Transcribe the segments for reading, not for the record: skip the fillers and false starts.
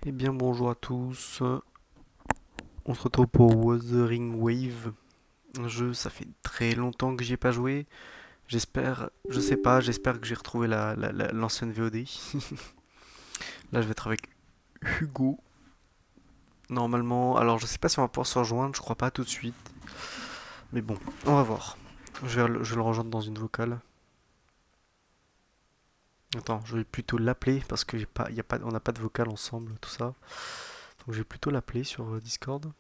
Eh bien bonjour à tous, on se retrouve pour Wuthering Wave, un jeu, ça fait très longtemps que j'y ai pas joué, j'espère, je sais pas, j'espère que j'ai retrouvé l'ancienne VOD. Là je vais être avec Hugo, normalement, alors je sais pas si on va pouvoir se rejoindre, je crois pas tout de suite, mais bon, on va voir. Je vais le rejoindre dans une vocale. Attends, je vais plutôt l'appeler parce que j'ai pas, y a pas, on n'a pas de vocale ensemble, tout ça. Donc je vais plutôt l'appeler sur Discord.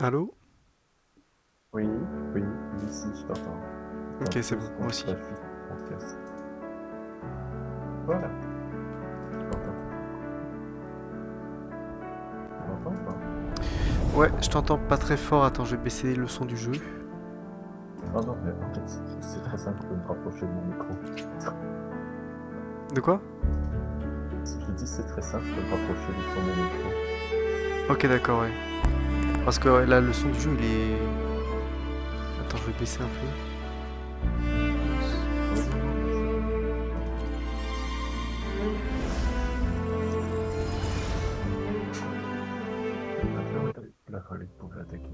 Allô? Oui, oui, oui, si, je t'entends. Ok, Attends c'est deux bon, moi secondes, je aussi. passe juste mon casque. Voilà, je t'entends toujours. Tu m'entends ou pas? Ouais, je t'entends pas très fort. Attends, je vais baisser le son du jeu. Ah non, mais en fait, c'est très simple, je peux me rapprocher de mon micro. De quoi? Si je dis c'est très simple, je peux me rapprocher du son de mon micro. Ok, d'accord, ouais. Parce que ouais, là, le son du jeu, il est. Attends, je vais baisser un peu. Oui, non, non, mais c'est... Ah, je vois la folie pouvait attaquer.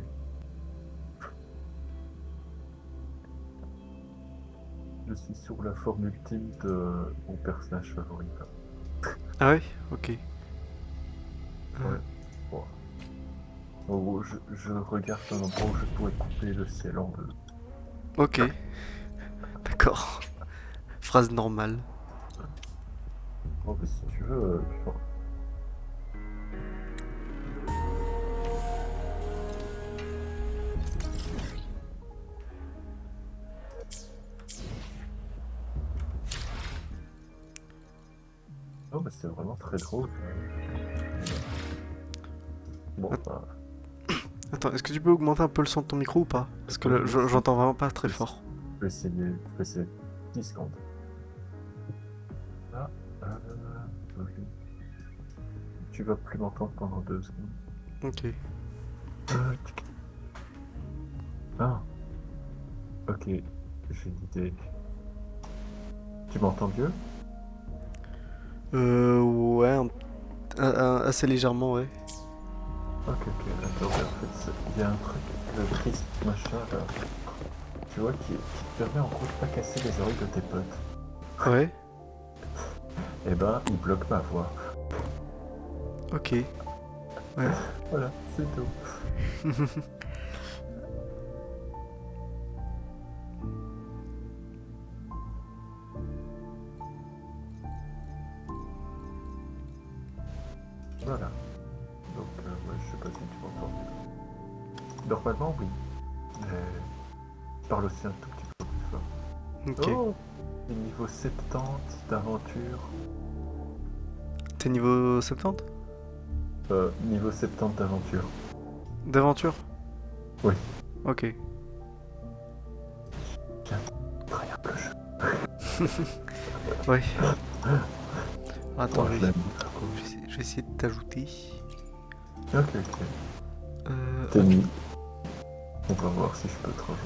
Je suis sur la forme ultime de mon personnage favori, là. Ah ouais? Ok. Ouais, bon. En gros, je regarde un endroit où je pourrais couper le ciel en deux. Ok, d'accord. Phrase normale. Oh, mais si tu veux, oh, mais c'est vraiment très drôle. Bon, Att- bah, Attends, est-ce que tu peux augmenter un peu le son de ton micro ou pas? Parce que oui, là, oui, si. j'entends vraiment pas très Je vais fort. je vais essayer 10 secondes. Là, ok. Tu vas plus m'entendre pendant 2 secondes. Ok. Tic. Ah, ok, j'ai une idée. Tu m'entends mieux? Ouais, assez légèrement, ouais. Ok, ok, attends, mais en fait, il y a un truc, le crisp machin là, tu vois, qui te permet en gros de pas casser les oreilles de tes potes. Ouais, Eh ben, il bloque ma voix. ok. Ouais. Voilà, c'est tout. Voilà. Donc, ouais, je sais pas si tu m'entends mieux. Normalement, oui. Mais je parle aussi un tout petit peu plus fort. Ok. Oh! Et niveau 70 d'aventure. T'es niveau 70? Niveau 70 d'aventure. D'aventure? Oui. Ok. J'ai incroyable jeu. Ouais. Attends, Oh, je l'aime beaucoup. je vais essayer de t'ajouter. Ok, ok. T'es Hop. mis. On va voir si je peux te rejoindre.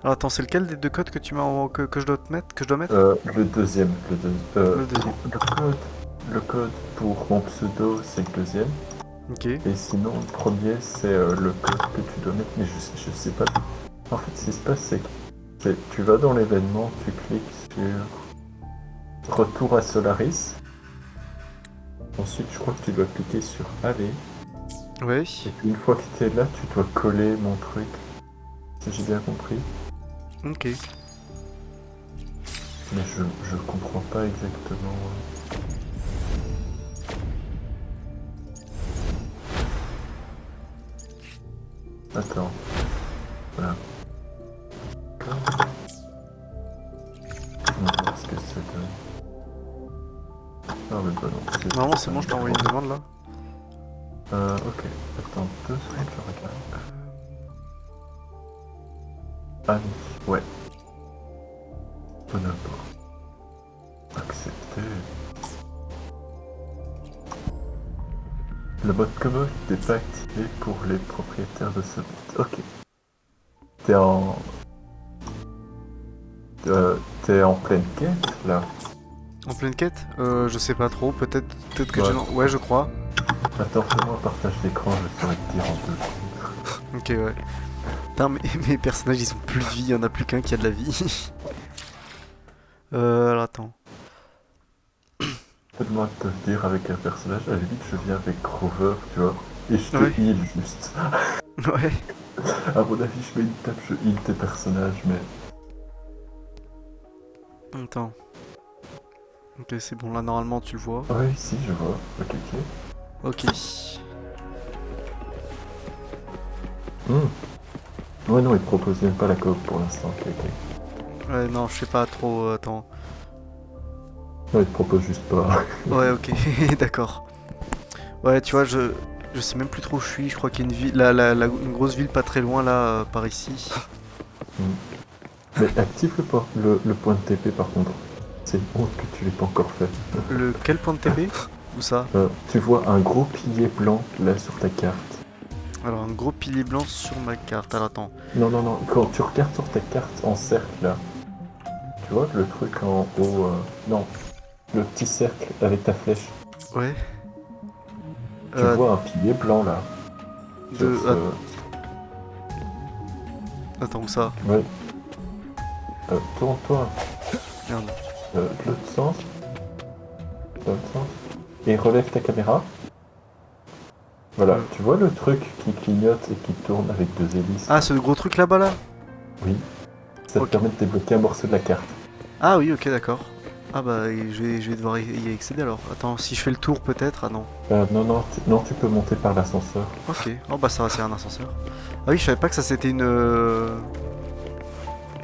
Alors attends, c'est lequel des deux codes que que je dois te mettre, que je dois mettre? Le deuxième. Le deuxième. Le code pour mon pseudo, c'est le deuxième. Ok. Et sinon, le premier, c'est le code que tu dois mettre. Mais je sais pas. En fait, ce qui se passe, c'est que tu vas dans l'événement, tu cliques sur Retour à Solaris. Ensuite, je crois que tu dois cliquer sur Aller. Ouais. Et puis, une fois que tu es là, tu dois coller mon truc. Si j'ai bien compris. Ok. Mais je comprends pas exactement. Attends. Voilà. On va voir ce que ça donne. Ah, mais bah non, Normalement, c'est c'est pas bon, un je t'ai envoyé une écran. demande là. Ok. Attends 2 secondes, je regarde. Ah oui, ouais. Peu n'importe. Le mode commode n'est pas activé pour les propriétaires de ce mode. Ok. T'es en... t'es en pleine quête, là. En pleine quête? Je sais pas trop, peut-être que Ouais. Ouais, je crois. Attends, fais-moi un partage d'écran, je saurais te dire en 2 secondes. Ok, ouais. Putain, mais mes personnages, ils ont plus de vie, il y en a plus qu'un qui a de la vie. Alors attends. Fais-moi te dire avec un personnage, à la limite, je viens avec Grover, tu vois, et je te Ouais. heal juste. Ouais. À mon avis, je mets une tape, je heal tes personnages, mais... Attends. Ok, c'est bon, là, normalement, tu le vois. Ah oui, si, je vois. Ok, ok. Ok. Ouais, non, il propose même pas la coop pour l'instant. Ok, ok. Ouais, non, je sais pas trop, attends. Non, il te propose juste pas. Ouais, ok, d'accord. Ouais, tu vois, je sais même plus trop où je suis. Je crois qu'il y a une ville, une grosse ville pas très loin là, par ici. Mais active le point de TP par contre. C'est une honte que tu l'aies pas encore fait. Quel point de TP? Où ça? Tu vois un gros pilier blanc là sur ta carte. Alors, un gros pilier blanc sur ma carte. Alors, attends. Non, non, non, quand tu regardes sur ta carte en cercle là, tu vois le truc en haut. Non, le petit cercle avec ta flèche. Ouais. Tu vois un pilier blanc là. Sur ce... Attends, où ça? Ouais. Tourne-toi. Merde. De l'autre sens. De l'autre sens. Et relève ta caméra. Voilà, tu vois le truc qui clignote et qui tourne avec 2 hélices. Ah, ce gros truc là-bas là? Oui. Ça te Ok. permet de débloquer un morceau de la carte. Ah oui, ok, d'accord. Ah bah, je vais devoir y accéder alors. Attends, si je fais le tour peut-être? Ah non. Non, non, non, tu peux monter par l'ascenseur. Ok. Oh bah ça va, c'est un ascenseur. Ah oui, je savais pas que ça c'était une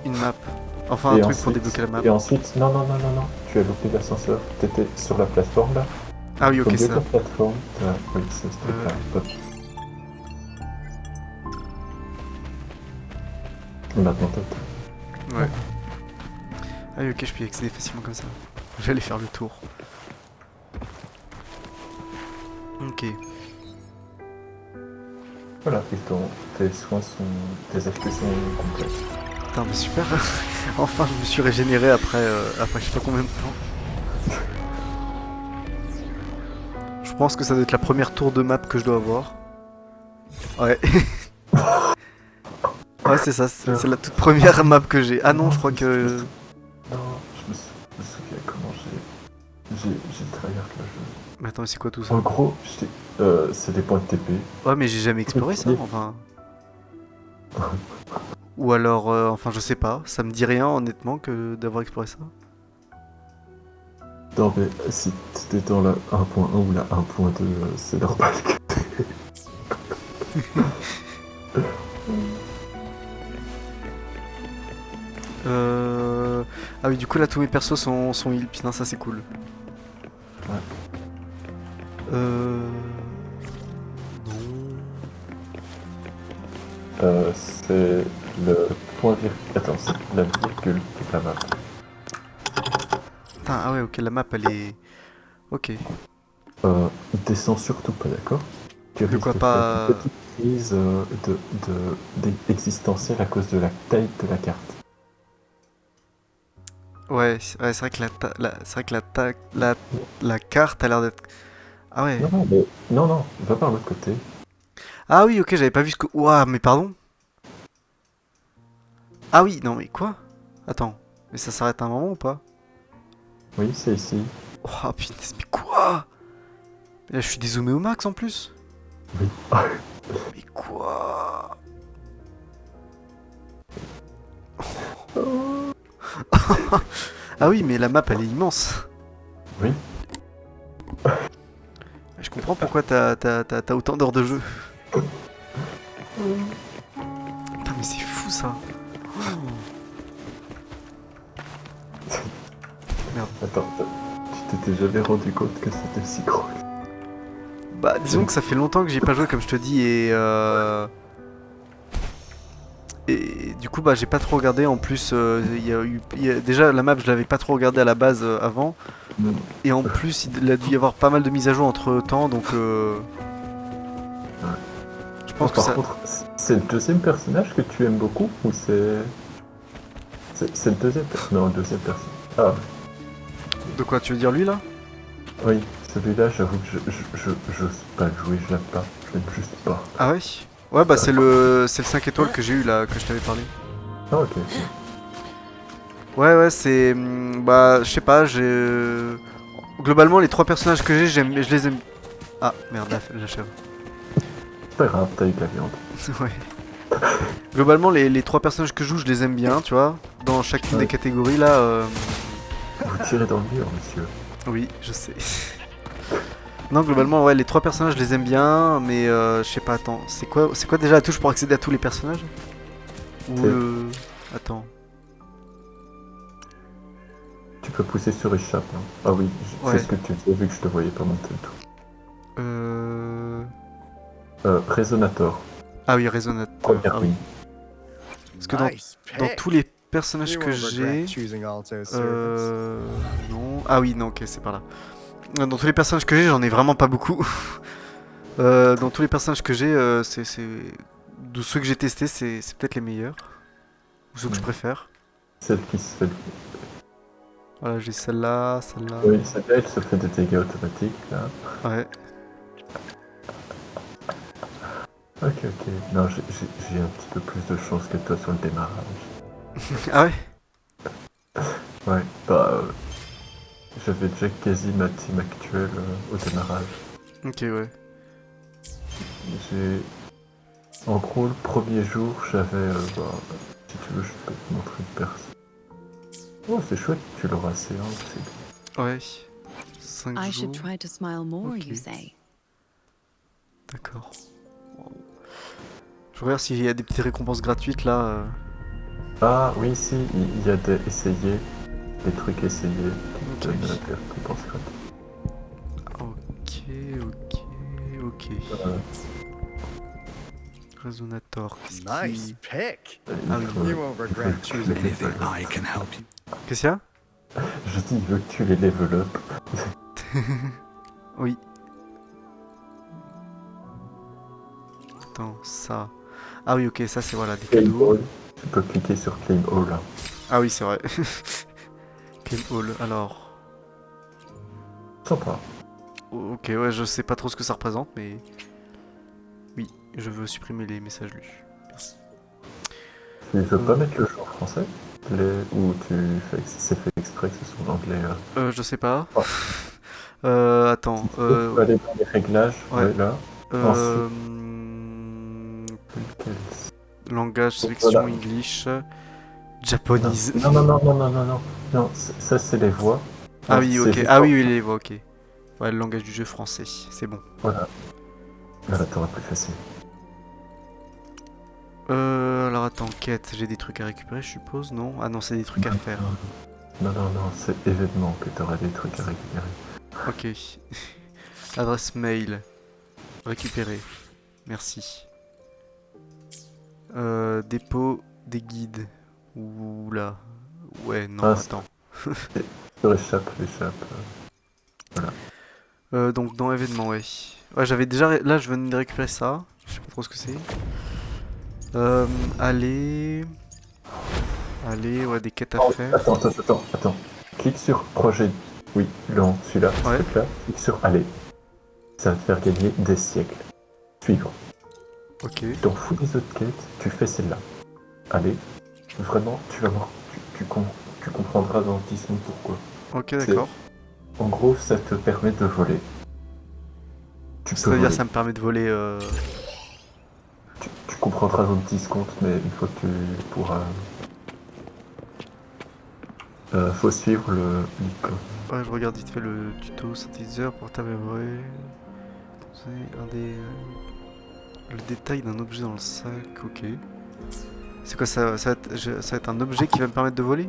map. Enfin, un Et truc pour ensuite, débloquer la map. et ensuite, non, non, non, non, non, tu as loupé l'ascenseur. T'étais sur la plateforme là. Ah oui, Au ok, milieu de ça. la plateforme, oui, c'est ce truc-là. Hop. Maintenant, t'as. Ouais. Ah oui, ok, je peux y accéder facilement comme ça. J'allais faire le tour. Ok. Voilà, et tes soins sont. Tes HP sont complets. Putain, mais super. Enfin, je me suis régénéré après je sais pas combien de temps. Je pense que ça doit être la première tour de map que je dois avoir. Ouais. Ouais, c'est ça, c'est la toute première map que j'ai. Ah non, je crois que... Non, je me souviens comment j'ai tryhard le jeu. Mais attends, c'est quoi tout ça? En gros, c'est des points de TP. Ouais, mais j'ai jamais exploré ça, enfin... Ou alors, enfin, je sais pas. Ça me dit rien, honnêtement, que d'avoir exploré ça. Non, mais si t'étais dans la 1.1 ou la 1.2, c'est normal que Ah oui, du coup, là, tous mes persos sont heal. Putain, ça, c'est cool. Ouais. Non. C'est le point virgule. Attends, c'est la virgule de la map. Putain, ah ouais, ok, la map, elle est... Ok. Descends surtout pas, d'accord? Tu De risques quoi de faire pas... une petite crise existentielle à cause de la taille de la carte. Ouais, c'est vrai que c'est vrai que la carte a l'air d'être... Ah ouais. Non, non, mais... Non, non, va par l'autre côté. Ah oui, ok, j'avais pas vu ce que... Ouah, mais pardon. Ah oui, non, mais quoi? Attends, mais ça s'arrête à un moment ou pas? Oui, c'est ici. Oh putain, mais quoi? Là, je suis dézoomé au max en plus. Oui. Mais quoi? Ah oui, mais la map, elle est immense. Oui. Je comprends pourquoi t'as autant d'heures de jeu. Putain, mais c'est fou ça. Merde. Attends, tu t'étais jamais rendu compte que c'était si gros. Bah, disons que ça fait longtemps que j'ai pas joué, comme je te dis, et du coup, bah, j'ai pas trop regardé. En plus, déjà, la map, je l'avais pas trop regardé à la base avant. Et en plus, il a dû y avoir pas mal de mises à jour entre temps, donc je pense que Par ça. contre, c'est le deuxième personnage que tu aimes beaucoup ou c'est. C'est le deuxième personnage. Non, le deuxième personnage. Ah, De quoi tu veux dire lui là? oui, celui-là, j'avoue que j'ose pas le jouer, je l'aime pas. Je l'aime juste pas. Ah ouais? Ouais, bah c'est le 5 étoiles que j'ai eu là, que je t'avais parlé. Ah, ok. Ouais, ouais, c'est. Bah, je sais pas, j'ai. Globalement, les trois personnages que j'ai, je les aime. Ah, merde, la chèvre. C'est pas grave, t'as eu de la viande. Ouais. Globalement, les trois personnages que je joue, je les aime bien, tu vois. Dans chacune des Ouais. catégories là. Vous tirez dans le mur, monsieur. Oui, je sais. Non, globalement, ouais, les trois personnages, je les aime bien, mais je sais pas, attends. C'est quoi déjà la touche pour accéder à tous les personnages? Ou C'est- le. Attends. Tu peux pousser sur échappe. Hein. Ah oui, c'est Ouais. ce que tu faisais vu que je te voyais pas monter le tout. Euh. Résonator. Ah oui, résonateur. Première Ah oui. ligne. Parce que dans tous les personnages que j'ai. Servants. Non. Ah oui, non, ok, c'est par là. Dans tous les personnages que j'ai, j'en ai vraiment pas beaucoup. Dans tous les personnages que j'ai, de ceux que j'ai testés, c'est peut-être les meilleurs. Ou ceux que je préfère. Celle qui se fait. Voilà, j'ai celle-là, celle-là. Oui, celle-là, elle se fait des dégâts automatiques, là. Ouais. Ok, ok. Non, j'ai un petit peu plus de chance que toi sur le démarrage. Ah ouais? Ouais, bah. J'avais déjà quasi ma team actuelle au démarrage. Ok, ouais. J'ai. En gros, le premier jour, j'avais. Bah, si tu veux, je peux te montrer une personne. Oh, c'est chouette, tu l'auras assez, hein, c'est. Ouais. 5 I jours. should try to smile more, Ok. you say? D'accord. Wow. Je regarde s'il y a des petites récompenses gratuites là. Ah, oui, si, il y a des essayés, des trucs essayés qui Ok. donnent des récompenses gratuites. Ok, ok, ok. Résonator. Nice pick. Ah oui. You won't regret choosing me. Anything I can help you. Qu'est-ce qu'il y a? Je dis, il veut que tu les level up. Oui. Attends, ça. Ah oui, ok, ça c'est voilà, des Claim cadeaux. All. Tu peux cliquer sur Claim All là. Ah oui, c'est vrai. Claim All, alors. Sympa. Ok, ouais, je sais pas trop ce que ça représente, mais. Oui, je veux supprimer les messages lus. Merci. Tu veux pas mettre le jeu en français ou c'est fait exprès que ce soit en anglais Je sais pas. Oh. Attends. Tu peux aller dans les réglages, ouais. ouais, là. Euh, Langage, sélection, Voilà. English, Japanese. Non, non, non, non, non, non, non. Non, ça c'est les voix. Ah Non, oui, c'est ok. juste Ah en- oui, oui, les voix, ok. Ouais, le langage du jeu français, c'est bon. Voilà. Là, t'auras plus facile. Alors attends, quête, j'ai des trucs à récupérer, je suppose, non? Ah non, c'est des trucs à faire. Non, non, non, c'est événement que t'auras des trucs à récupérer. Ok. Adresse mail. Récupérer. Merci. Dépôt des guides. Oula. Ouais, non, Ah, attends. Sur échappe. Donc dans événement, ouais. Ouais, j'avais déjà. Là, je venais de récupérer ça. Je sais pas trop ce que c'est. Allez. Allez, ouais, des quêtes à Oh, faire. attends. Clique sur projet. Oui, non, celui-là, Ouais. ce truc-là. Clique sur aller. Ça va te faire gagner des siècles. Suivant. Ok. Tu t'en fous des autres quêtes, tu fais celle-là. Allez, vraiment, tu vas voir, tu comprendras dans 10 secondes pourquoi. Ok, d'accord. En gros, ça te permet de voler. Tu peux C'est-à-dire, voler. ça me permet de voler. Tu comprendras dans 10 secondes, mais une fois que tu pourras... faut suivre l'icône. Ouais, je regarde vite fait le tuto synthétiseur portable vrai. C'est un des. Le détail d'un objet dans le sac, ok. C'est quoi ça, ça va être un objet qui va me permettre de voler?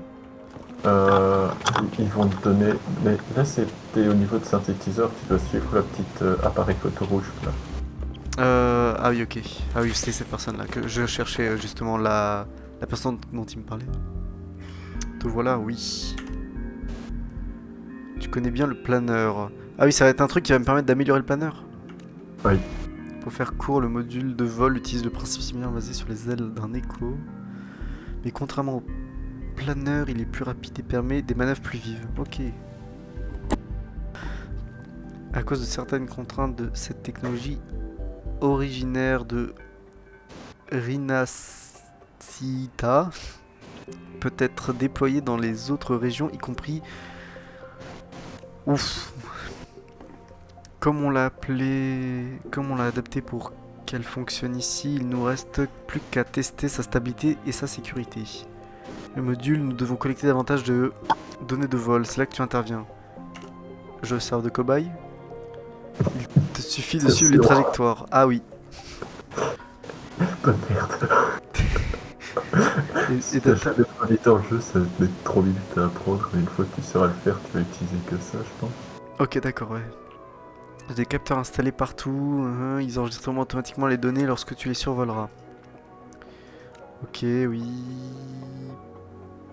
Ils vont te donner... Mais là, c'était au niveau de synthétiseur, tu dois suivre la petite appareil photo rouge, là. Ah oui, ok. Ah oui, c'était cette personne-là que je cherchais justement la personne dont il me parlait. Te voilà, oui. Tu connais bien le planeur. Ah oui, ça va être un truc qui va me permettre d'améliorer le planeur. Oui. Pour faire court, le module de vol utilise le principe similaire basé sur les ailes d'un écho. Mais contrairement au planeur, il est plus rapide et permet des manœuvres plus vives. Ok. À cause de certaines contraintes de cette technologie originaire de Rinascita, peut être déployée dans les autres régions, y compris... Ouf. Comme on l'a appelé... Comme on l'a adapté pour qu'elle fonctionne ici, il nous reste plus qu'à tester sa stabilité et sa sécurité. Le module, nous devons collecter davantage de données de vol, c'est là que tu interviens. Je sers de cobaye. Il te suffit de suivre les trajectoires. Ah oui. Bonne merde. Si t'as jamais travaillé dans le jeu, ça va te mettre trop minutes à apprendre, mais une fois que tu sauras le faire, tu vas utiliser que ça, je pense. Ok, d'accord, ouais. Des capteurs installés partout, ils enregistreront automatiquement les données lorsque tu les survoleras. Ok, oui.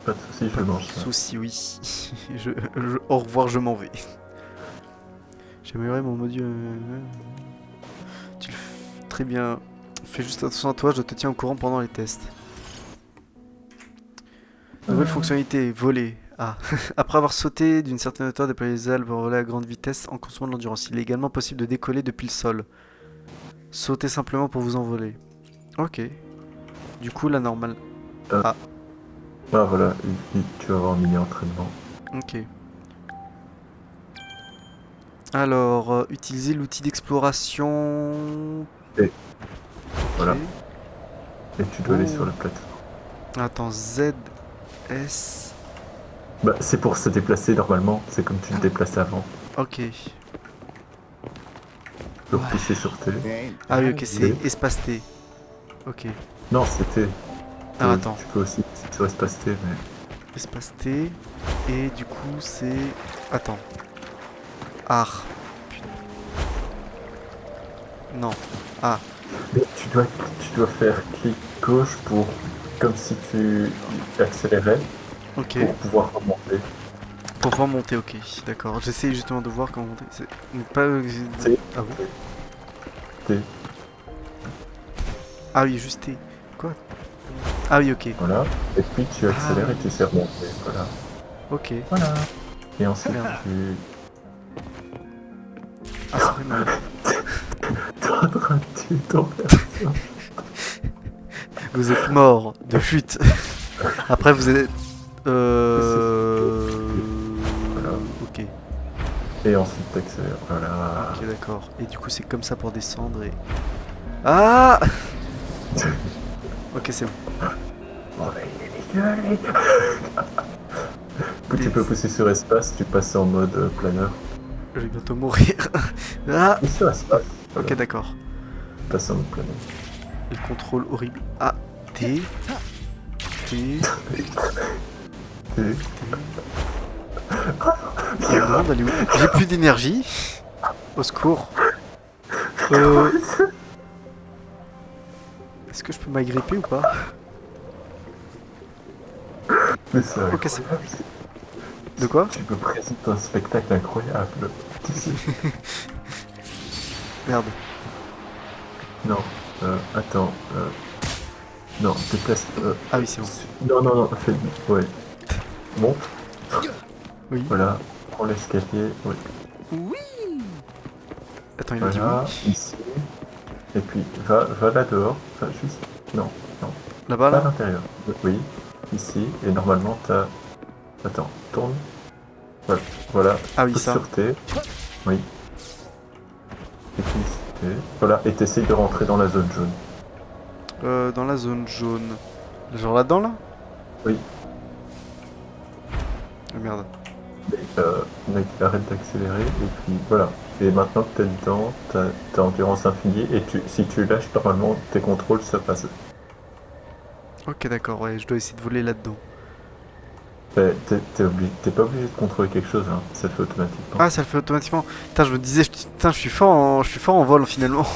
Pas de soucis, je mange ça. Souci, oui. Au revoir, je m'en vais. J'ai amélioré mon module. Tu le fais très bien. Fais juste attention à toi, je te tiens au courant pendant les tests. Nouvelle fonctionnalité, voler. Ah. Après avoir sauté d'une certaine hauteur, déployer les ailes pour voler à grande vitesse en consommant de l'endurance. Il est également possible de décoller depuis le sol. Sautez simplement pour vous envoler. Ok. Du coup, la normale. Ah voilà, tu vas avoir un mini entraînement. Ok. Alors, utiliser l'outil d'exploration. Et voilà. Ok. Et tu dois aller sur la plateforme. Attends, Z, S. Bah, c'est pour se déplacer normalement, c'est comme tu te déplaçais avant. Ok. Donc pousser sur T. Ah oui, ok, c'est espace T. Ok. Non, c'était. Ah, attends. Tu peux aussi pousser sur espace T, mais. Espace T. Et du coup, c'est. Attends. Ar. Putain. Non. Ah. Mais tu dois faire clic gauche pour. Comme si tu accélérais. Ok. Pour pouvoir remonter. Pour pouvoir monter, ok. D'accord. J'essaie justement de voir comment monter. C'est pas. T. Ah bon? T. Ah oui, juste T. Quoi? Ah oui, ok. Voilà. Et puis tu accélères et tu sais remonter. Voilà. Ok. Voilà. Et ensuite Merde. tu. Ah, c'est vrai, non. T'es en train de tuer ton perso. Vous êtes mort de chute. Après, vous êtes. Voilà. Ok. Et ensuite t'accélères. Voilà. Ok, d'accord. Et du coup, c'est comme ça pour descendre et. Ah. Ok, c'est bon. Oh, mais il est dégueulasse. Tu peux pousser sur espace, tu passes en mode planeur. Je vais bientôt mourir. Ah. Et sur espace. Voilà. Ok, d'accord. Tu passes en mode planeur. Le contrôle horrible. Ah. T. T. Et- Il demande d'aller où? J'ai plus d'énergie. Au secours. Est-ce que je peux m'agripper ou pas? Mais ça. Ok, c'est bon. De quoi? Tu me présentes un spectacle incroyable. Merde. Non. Attends. Non, déplace. Ah oui, c'est bon. Non, fais. Ouais. Monte. Oui. Voilà. Prends l'escalier. Oui. Attends, il a dit Voilà. oui. Ici. Et puis, va là dehors. Enfin, juste. Non. Là-bas, Pas à là? l'intérieur. Oui. Ici. Et normalement, t'as. Attends. Tourne. Voilà. Ah oui, Pousse ça. sur T. Oui. Et puis T. Voilà. Et t'essayes de rentrer dans la zone jaune. Dans la zone jaune. Genre là-dedans, là? Oui. Ah, merde. Mais, mec, arrête d'accélérer. Et puis, voilà. Et maintenant que t'es dedans, t'as endurance infinie. Et si tu lâches, normalement, tes contrôles, ça passe. Ok, d'accord, ouais, je dois essayer de voler là-dedans. T'es pas obligé de contrôler quelque chose, hein. Ça le fait automatiquement. Ah, ça le fait automatiquement. Putain, je me disais, putain, je suis fort en vol finalement.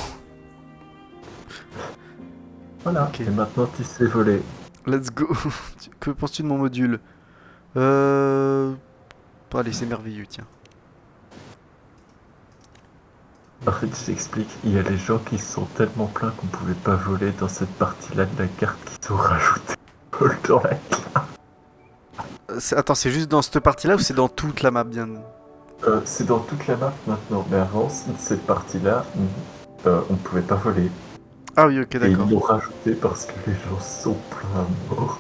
Voilà. Ok. Et maintenant, tu sais voler. Let's go. Que penses-tu de mon module Allez, c'est merveilleux, tiens. En fait, je t'explique, il y a les gens qui se sont tellement plaints qu'on pouvait pas voler dans cette partie-là de la carte qu'ils ont rajouté vol dans la carte. Attends, c'est juste dans cette partie-là ou c'est dans toute la map bien? C'est dans toute la map maintenant, mais avant, cette partie-là, on pouvait pas voler. Ah oui, ok, Et d'accord. ils l'ont rajouté parce que les gens sont pleins à mort.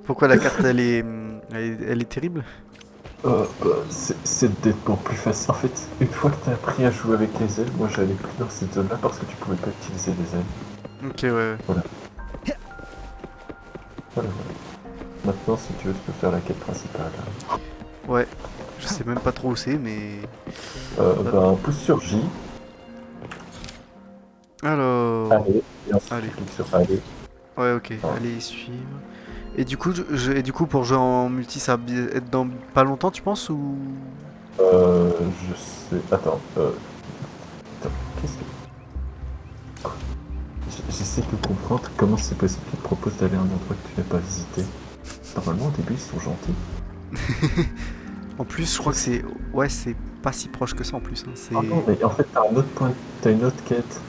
Pourquoi la carte elle est terrible? C'est nettement plus facile. En fait, une fois que t'as appris à jouer avec les ailes, moi j'allais plus dans cette zone-là parce que tu pouvais pas utiliser les ailes. Ok, ouais. Voilà. Voilà. Maintenant, si tu veux, tu peux faire la quête principale. Ouais. Je sais même pas trop où c'est, mais. Un pouce sur J, Alors. aller, et ensuite Allez. tu cliques sur aller. Ouais, ok. Ah. Allez, suivre. Et du coup, et du coup, pour jouer en multi, ça va être dans pas longtemps, tu penses ou? Je sais. Attends, qu'est-ce que. J'essaie de comprendre comment c'est possible qu'ils te proposent d'aller à un endroit que tu n'as pas visité. Normalement, au début, ils sont gentils. En plus, je crois que c'est. Ouais, c'est pas si proche que ça en plus. Hein. C'est. Ah non, mais en fait, t'as un autre point, t'as une autre quête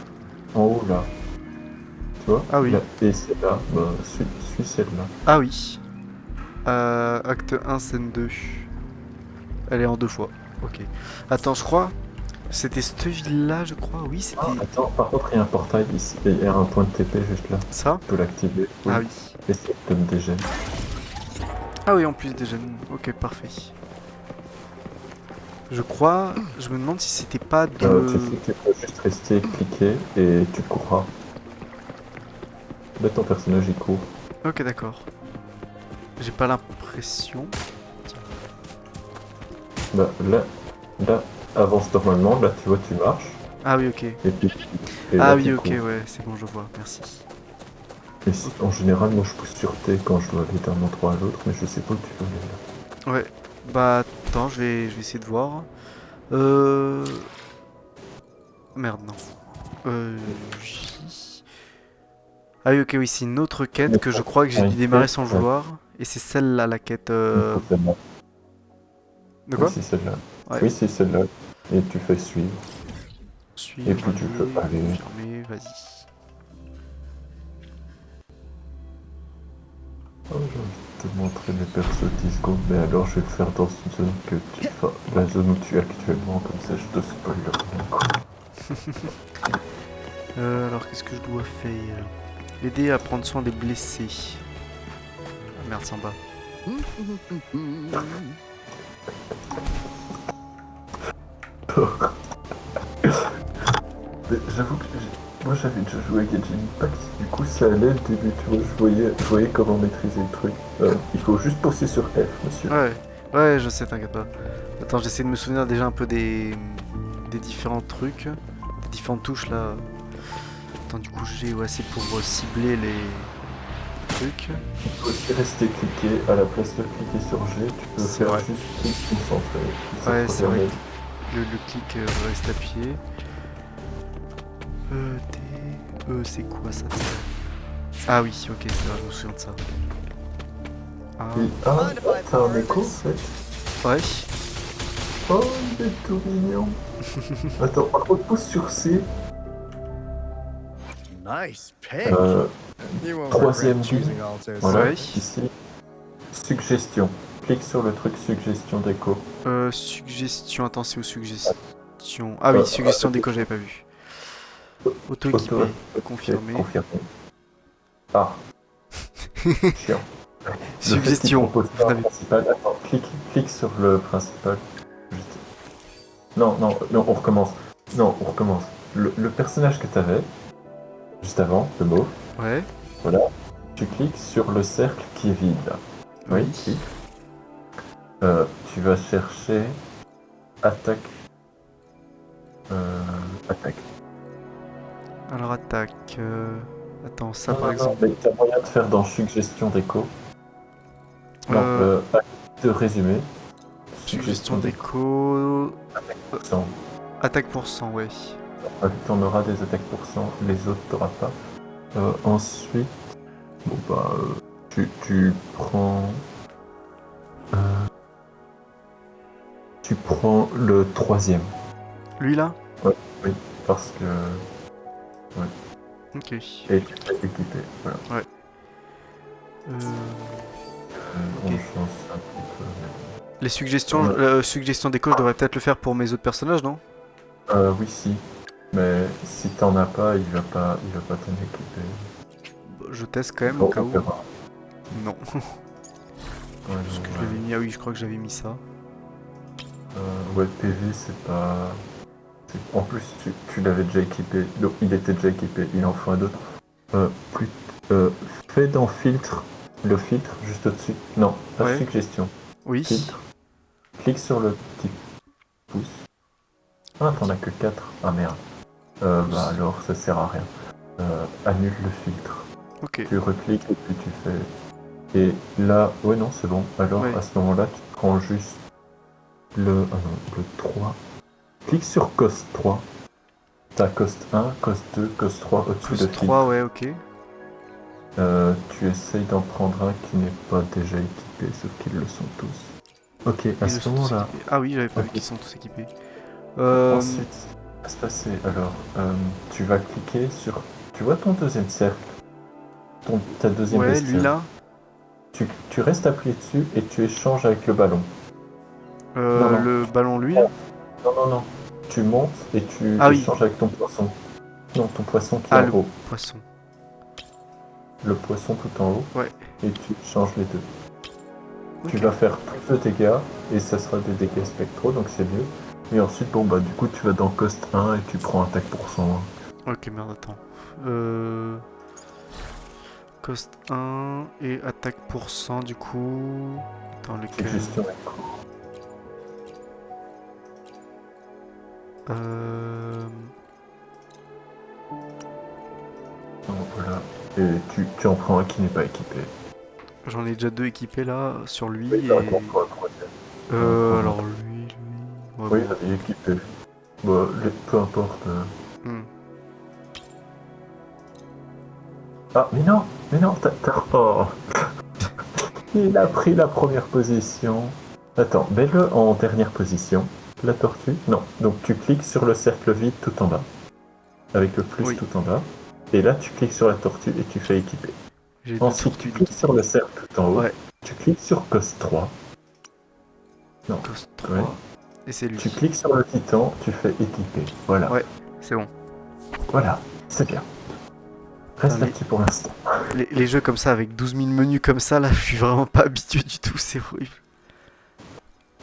en haut là. Tu vois? Ah oui. Là. Et celle-là, bah, suis celle-là. Ah oui. Acte 1, scène 2. Elle est en 2 fois. Ok. Attends, je crois. C'était cette ville-là, je crois. Oui, c'était. Ah, attends, par contre, il y a un portail ici. Et il y a un point de TP juste là. Ça? Tu peux l'activer. Oui. Ah oui. Et ça te donne des gemmes. Ah oui, en plus des jeunes. Ok, parfait. Je crois. Je me demande si c'était pas Tu de. sais que tu peux juste rester, cliquer et tu courras. Là, ton personnage il court. Ok, d'accord. J'ai pas l'impression. Bah, là, avance normalement. Là, tu vois, tu marches. Ah oui, ok. Et puis, Ah là, oui, tu ok, cours. ouais, c'est bon, je vois. Merci. Et en général, moi, je pousse sur T quand je dois aller d'un endroit à l'autre, mais je sais pas où tu veux aller là. Ouais. Bah, attends, je vais essayer de voir. Merde, non. J. Ah oui, ok, oui, c'est une autre quête que je crois que j'ai dû démarrer sans le vouloir. Et c'est celle-là, la quête. C'est celle-là. De Oui, quoi? c'est celle-là. Ouais. Oui, c'est celle-là. Et tu fais suivre. Suivre, Et puis tu peux aller. confirmer, vas-y. Oh, j'ai envie de te montrer mes persos 10 secondes, mais alors je vais le faire dans une zone que tu. Enfin, la zone où tu es actuellement, comme ça je te spoil rien, quoi. Alors, qu'est-ce que je dois faire? Aider à prendre soin des blessés. Ah merde, c'est en bas. Mais j'avoue que moi j'avais déjà joué à Genshin Impact, du coup ça allait le début, tu vois, je voyais comment maîtriser le truc. Il faut juste pousser sur F, monsieur. Ouais, ouais, je sais, t'inquiète pas. Attends, j'essaie de me souvenir déjà un peu des différents trucs, des différentes touches là. Attends, du coup, j'ai, ouais, c'est pour cibler les trucs. Tu peux aussi rester cliqué, à la place de cliquer sur G, tu peux C'est faire vrai. juste clic concentré. Ouais, c'est vrai. Le clic reste appuyé. T, c'est quoi ça? Ah oui, ok, c'est vrai, je me souviens de ça. Ah, T'as un écho en fait. ouais. Oh, il est tout mignon. Attends, par contre, pousse sur C. Nice pick. You won't Troisième regret ligne. choosing Alto. Voilà, Ouais. ici. Suggestion. Clique sur le truc suggestion d'écho. Suggestion, attends, c'est où suggestion? Ah oui, suggestion d'écho, j'avais pas vu. Auto-équipé, confirmé. Confirmé. Ah. Chiant. Suggestion. Le fait qu'il propose pas un principal. Attends, clique sur le principal. Juste. Non, on recommence. Non, on recommence. Le personnage que t'avais, juste avant, le mauve, Ouais. voilà. Tu cliques sur le cercle qui est vide là. Oui, clique. Tu vas chercher attaque. Attaque. Alors attaque. Attends, ça Non, par non, exemple. mais t'as moyen de faire dans suggestion d'écho. Non, acte de résumé. Suggestion d'écho. Pourcent. Attaque pour 100, ouais. T'en auras des attaques pour cent, les autres t'auras pas. Ensuite, bon bah, tu prends. Tu prends le troisième. Lui là? Oui, parce que... Ok. Et tu t'es équipé, voilà. Ouais. On change ça un petit peu. Les suggestions, Ouais. suggestions d'écho, je devrais peut-être le faire pour mes autres personnages, non? Oui, si. Mais si t'en as pas, il va pas t'en équiper. Bah, je teste quand même au Bon, cas on où. verra. Non. Ouais, Parce non, que je l'avais mis. Ah oui, je crois que j'avais mis ça. ouais, PV, c'est pas... En plus, tu l'avais déjà équipé. Donc, il était déjà équipé. Il en faut un autre. Plus... Fais dans filtre. Le filtre, juste au-dessus. Non, pas Ouais. suggestion. Oui. Filtre. Clique sur le petit pouce. Ah, t'en as que 4. Ah merde. Bah alors, ça sert à rien. Annule le filtre. Ok. Tu recliques et puis tu fais... Et là... Ouais, non, c'est bon. Alors, Ouais. à ce moment-là, tu prends juste le... Ah non, le 3. Clique sur Cost 3. T'as Cost 1, Cost 2, Cost 3 au-dessus de Cause filtre. 3, ouais, ok. Tu essayes d'en prendre un qui n'est pas déjà équipé, sauf qu'ils le sont tous. Ok, à Ils ce sont tous moment-là... équipés. Ah oui, j'avais pas vu Ok. qu'ils sont tous équipés. Ensuite, ce qui va se passer, alors, tu vas cliquer sur... Tu vois ton deuxième cercle, ta deuxième Ouais, lui bestiole. là. Tu restes appuyé dessus et tu échanges avec le ballon. Non. Le ballon, lui là. Non. Tu montes et tu Ah oui. échanges avec ton poisson. Non, ton poisson qui est Ah, en le haut. poisson. Le poisson tout en haut. Ouais. Et tu changes les deux. Tu Ok. vas faire plus de dégâts et ça sera des dégâts spectraux, donc c'est mieux. Et ensuite, bon bah du coup tu vas dans Cost 1 et tu prends attaque pour 100. Ok, merde, attends. Cost 1 et attaque pour 100 du coup. Dans lequel. Suggestion. Donc, voilà. Et tu en prends un qui n'est pas équipé. J'en ai déjà deux équipés là sur lui Oui, et. t'as un contre un troisième. Alors lui. Ouais, Oui, bon. il est équipé. Bah, peu importe. Hmm. Ah, mais non, Oh. Il a pris la première position. Attends, mets-le en dernière position. La tortue. Non, donc tu cliques sur le cercle vide tout en bas. Avec le plus Oui. tout en bas. Et là, tu cliques sur la tortue et tu fais équiper. J'ai deux Ensuite, tu tortues cliques sur d'équipés. le cercle tout en haut. Ouais. Tu cliques sur Cost 3. Non. Cost 3. Ouais. Et c'est lui. Tu cliques sur le titan, tu fais équiper. Voilà. Ouais, c'est bon. Voilà, c'est bien. Reste Putain, là-dessus pour l'instant. les jeux comme ça avec 12 000 menus comme ça là, je suis vraiment pas habitué du tout, c'est horrible.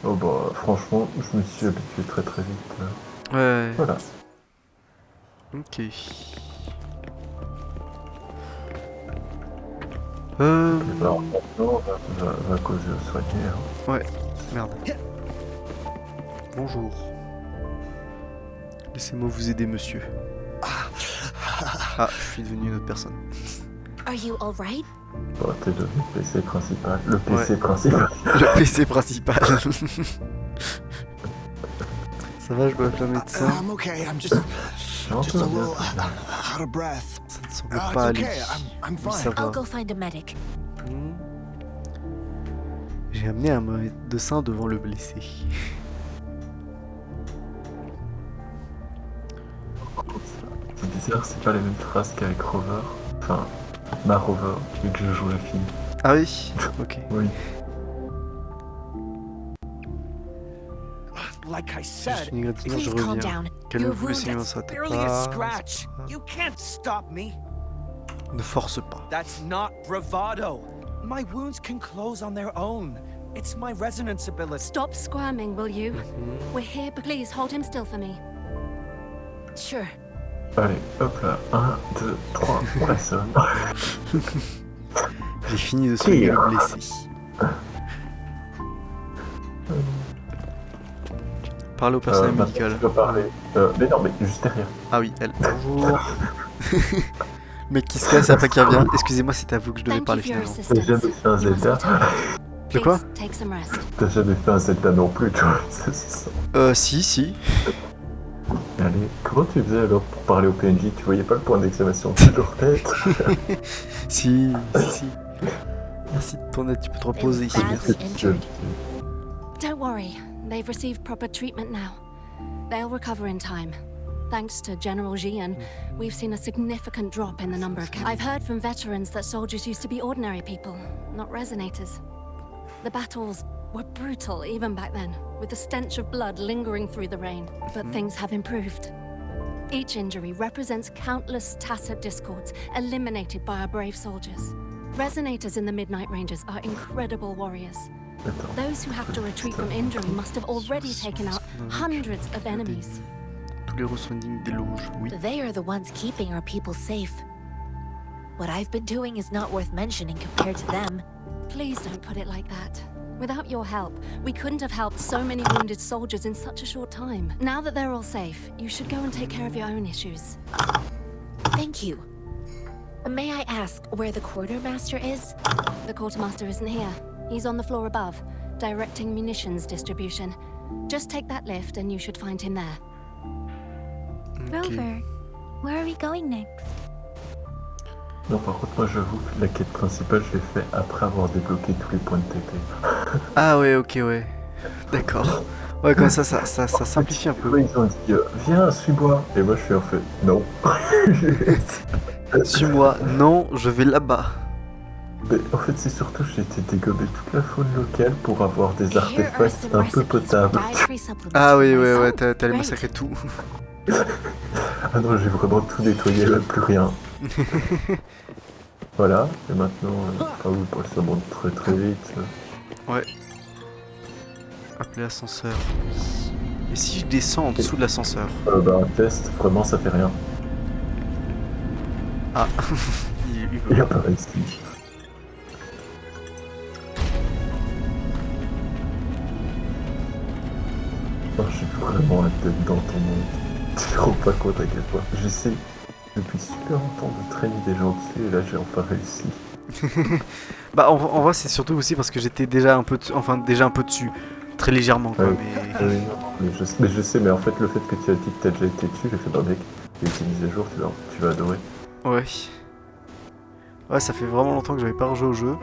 Oh bah franchement, je me suis habitué très très vite. Ouais. Voilà. Ok. Alors maintenant, va causer au soigné. Hein. Ouais, merde. Bonjour. Laissez-moi vous aider, monsieur. Ah, je suis devenu une autre personne. Are you alright? Bah, t'es devenu le PC principal. Le PC principal. Le PC principal. Ça va, je dois appeler un médecin. I'm okay. I'm just Non, a tout va bien, little tout va bien. out of breath. Ça ne semble It's pas aller. okay. I'm Oui, ça fine. va. I'll go find a medic. Hmm. J'ai amené un médecin devant le blessé. C'est bizarre, c'est pas les mêmes phrases qu'avec Rover. Enfin, ma Rover, vu que je joue la fille. Ah oui. Ok. Oui. Like I Juste said, une égratignure, je Please calm reviens. down. Calmez-vous, You're essayez wounded. de s'arrêter barely a pas. scratch. You can't stop me. Ne force pas. That's not bravado. My wounds can close on their own. It's my resonance ability. Stop squirming, will you? Mhm. We're here, but please hold him still for me. Sure. Allez, hop là. 1, 2, 3, on la sonne. J'ai fini de soigner le blessé. Parlez au personnel Maintenant, médical. tu dois parler. Mais non, mais juste derrière. Ah oui, elle. Bonjour. Mec qui se casse et après qui revient. Excusez-moi, c'est à vous que je devais Thank parler you for your finalement. T'as assistance. jamais fait un You must Zelda. return. De quoi? Please take some rest. T'as jamais fait un Zelda non plus, tu vois. C'est ça. Si. Allez, comment tu faisais alors pour parler au PNJ? Tu voyais pas le point d'exclamation de leur tête? Si. Merci de ton aide, tu peux te reposer. Badly Merci. injured. Don't worry, they've received proper treatment now. They'll recover in time. Thanks to General Jian, we've seen a significant drop in the number of I've heard from veterans that soldiers used to be ordinary people, not resonators. The battles were brutal even back then, with the stench of blood lingering through the rain. But things have improved. Each injury represents countless tacit discords eliminated by our brave soldiers. Resonators in the Midnight Rangers are incredible warriors. Those who have to retreat from injury must have already taken out hundreds of enemies. Tous les resoignings des loges, oui. They are the ones keeping our people safe. What I've been doing is not worth mentioning compared to them. Please don't put it like that. Without your help, we couldn't have helped so many wounded soldiers in such a short time. Now that they're all safe, you should go and take care of your own issues. Thank you. May I ask where the quartermaster is? The quartermaster isn't here. He's on the floor above, directing munitions distribution. Just take that lift and you should find him there. Rover, where are we going next? Non, par contre, moi j'avoue que la quête principale, je l'ai fait après avoir débloqué tous les points de TP. Ah ouais, ok, ouais. D'accord. Ouais, comme ça simplifie un peu. Ils ont dit viens, suis-moi. Et moi je suis en fait non. Suis-moi, non, je vais là-bas. Mais en fait, c'est surtout j'ai été dégommer toute la faune locale pour avoir des artefacts un peu potables. Ah oui, ouais, t'allais massacrer tout. Ah non, j'ai vraiment tout nettoyé, là, plus rien. Voilà, et maintenant, oui, pour ça monte très très vite. Ouais. Appeler l'ascenseur. Et si je descends en dessous de l'ascenseur? Un test, vraiment ça fait rien. Ah, il y a pas ici. Oh, j'ai vraiment la tête dans ton monde. Tu te rends pas compte à quel point. J'essaie depuis super longtemps de traîner des gens dessus et là j'ai enfin réussi. Bah en vrai c'est surtout aussi parce que j'étais déjà un peu dessus, très légèrement quoi, Ouais. mais... Oui, non, mais je sais, mais en fait le fait que tu as dit que t'as déjà été dessus, j'ai fait mec, il y a une mise à jour, tu vas adorer. Ouais. Ouais, ça fait vraiment longtemps que j'avais pas rejoué au jeu.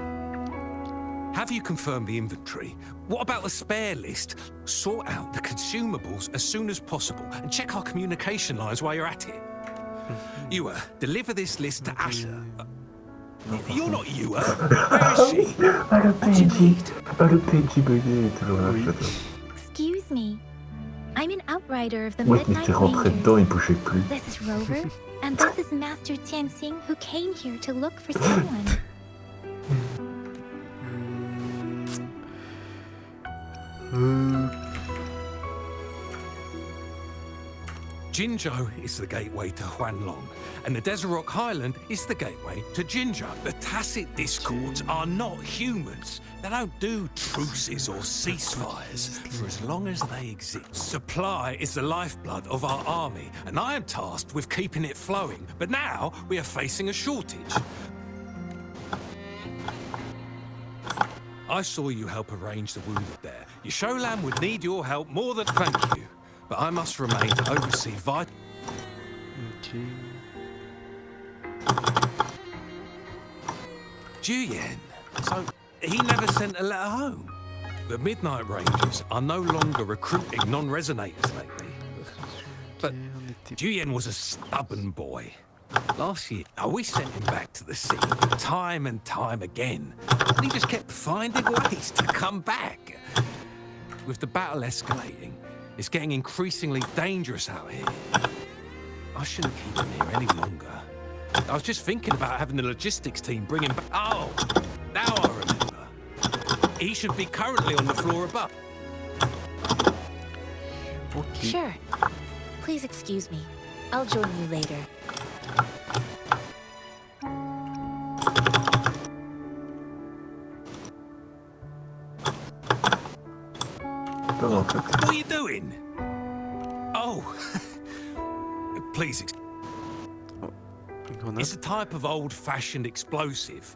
Have you confirmed the inventory? What about the spare list? Sort out the consumables as soon as possible and check our communication lines while you're at it. Ewa, deliver this list to Asher. You're not Ewa. Where is she? Ah le What do you PNJ, need? le PNJ bugué est toujours là, Oui. j'adore. Excuse me. I'm an outrider of the Ouais, mais Midnight t'es rentré Rangers. dedans, il bougeait plus. This is Rover, and this is Master Tianxing, who came here to look for someone. Jinzhou is the gateway to Huanlong, and the Desert Rock Highland is the gateway to Jinzhou. The tacit discords are not humans. They don't do truces or ceasefires for as long as they exist. Supply is the lifeblood of our army, and I am tasked with keeping it flowing. But now we are facing a shortage. I saw you help arrange the wounded there. Yasholan would need your help more than thank you. But I must remain to oversee vital. Ok. Juyen. So he never sent a letter home. The Midnight Rangers are no longer recruiting non-resonators lately. But On était... Juyen was a stubborn boy. Last year, we sent him back to the sea time and time again. And he just kept finding ways to come back. With the battle escalating, it's getting increasingly dangerous out here. I shouldn't keep him here any longer. I was just thinking about having the logistics team bring him back. Oh, now I remember. He should be currently on the floor above. Ok. Sure. Please excuse me. I'll join you later. Non, en fait, What are you doing? Oh, please. Une grenade. It's a type of old-fashioned explosive.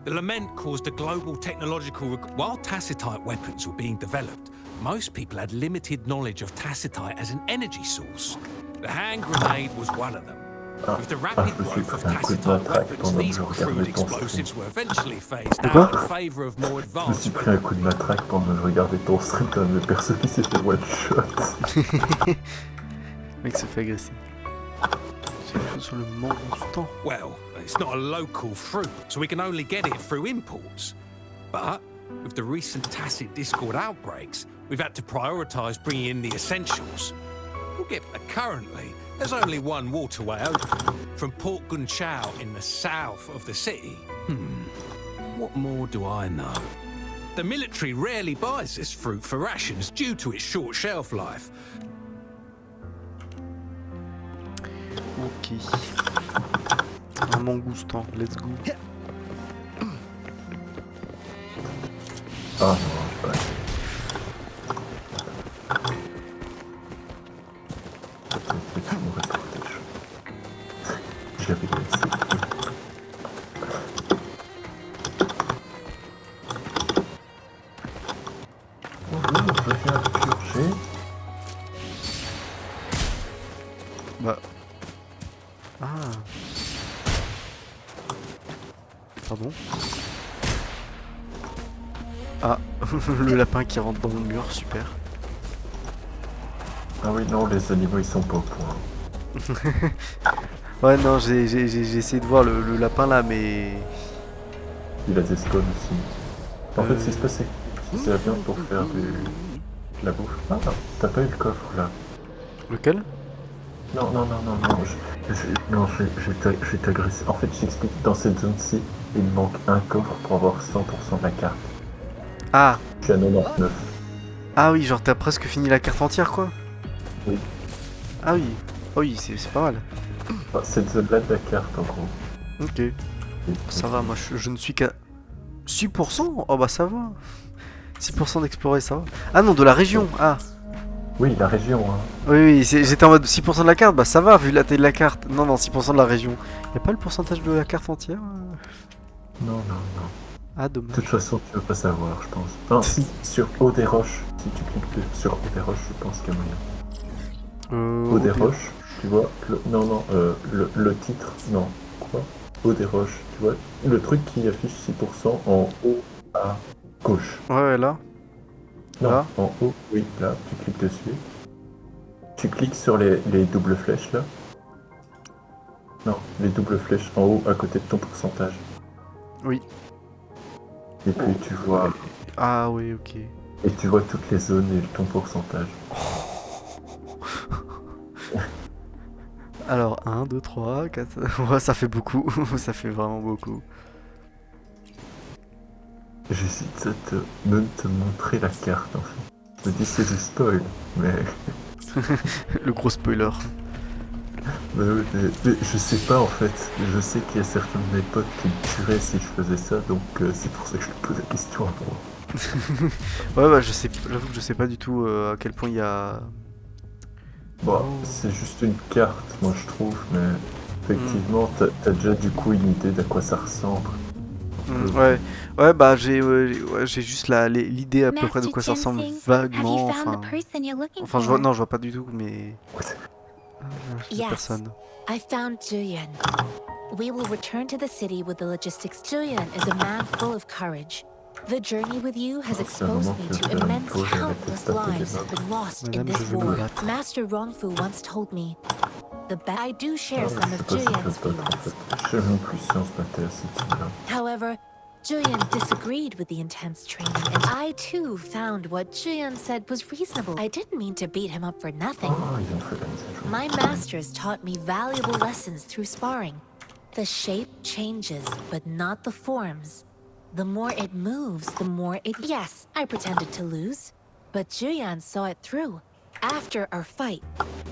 The lament caused a global technological... While tacitite weapons were being developed, most people had limited knowledge of tacitite as an energy source. The hand grenade was one of them. Ah, With the ah, rapid je me suis growth of pris un coup de tactile matraque weapons, pendant que these je crude regardais ton stream. explosives were eventually phased De quoi out in favor of more Je me advanced suis pris un coup de matraque pendant que je regardais ton stream d'un de mes persos qui s'est fait one shot. Le mec se fait agresser. J'ai quelque chose sur le mangostan. Well, it's not a local fruit, so we can only get it through imports. But with the recent tacit discord outbreaks, we've had to prioritize bringing in the essentials. Currently, there's only one waterway open, from Port Gunchao in the south of the city. What more do I know? The military rarely buys this fruit for rations due to its short shelf life. Ok. Un mangoustan, let's go. Ah non, je sais pas. Peut-être que tu m'aurais protégé. J'avais laissé. Bonjour, je viens de purger. Bah. Ah. Pardon. Ah, le lapin qui rentre dans le mur, super. Ah oui, non, les animaux ils sont pas au point. Ouais, non, j'ai essayé de voir le lapin là, mais. Il a des spawns aussi. En fait, ce qui se passe, c'est que si ça vient pour faire de la bouffe. Ah, t'as pas eu le coffre là. Lequel? Non, je vais t'agresser. En fait, j'explique, dans cette zone-ci, il me manque un coffre pour avoir 100% de la carte. Ah! Je suis à 99. Ah oui, genre t'as presque fini la carte entière quoi? Oui. Ah oui, oh oui, c'est pas mal. Enfin, cette zone-là de la carte, en gros. Ok, ça va, moi je ne suis qu'à 6%? Oh bah ça va. 6% d'explorer, ça va. Ah non, de la région, ah. Oui, la région, hein. Oui, j'étais en mode 6% de la carte, bah ça va vu la taille de la carte. Non, non, 6% de la région. Y'a pas le pourcentage de la carte entière? Non. Ah, De dommage. toute façon, tu veux pas savoir, je pense. Non, si, sur Haut des Roches. Si tu cliques sur Haut des Roches, je pense qu'il y a moyen. Haut des Roches, tu vois. Le titre, non. Quoi? Haut des Roches, tu vois. Le truc qui affiche 6% en haut à gauche. Ouais, là. Non, Là. en haut, oui, là, tu cliques dessus. Tu cliques sur les doubles flèches là. Non, les doubles flèches en haut à côté de ton pourcentage. Oui. Et puis tu vois. Ah oui, ok. Et tu vois toutes les zones et ton pourcentage. Alors, 1, 2, 3, 4... Ouais, ça fait beaucoup. Ça fait vraiment beaucoup. J'hésite à même te montrer la carte en fait. Je me dis c'est du spoil, mais... Le gros spoiler. mais je sais pas en fait. Je sais qu'il y a certains de mes potes qui me tueraient si je faisais ça, donc c'est pour ça que je te pose la question à moi. Ouais, bah j'avoue que je sais pas du tout à quel point il y a... Bon, c'est juste une carte, moi je trouve, mais effectivement, t'as déjà du coup une idée d'à quoi ça ressemble. Ouais, bah j'ai juste l'idée à peu près de Master quoi ça ressemble Tianxing, vaguement. have you found Enfin, the person you're looking enfin for? non, je vois pas du tout, mais je sais Yes. personne. I found Julian. We will return to the city with the logistics. Julian is a man full of courage. The journey with you has exposed me to immense, countless lives that have been lost in Madame, this je veux me war. battre. Master Rongfu once told me, I do share Je some sais of pas si je Julian's veux pas, en feelings. fait. Je sais même plus si on se battait à cette île-là. However, Julian disagreed with the intense training, and I too found what Julian said was reasonable. I didn't mean to beat him up for nothing. Oh, ils ont fait la mise à jour. My masters taught me valuable lessons through sparring. The shape changes, but not the forms. The more it moves, the more it... Yes, I pretended to lose, but Julian saw it through. After our fight,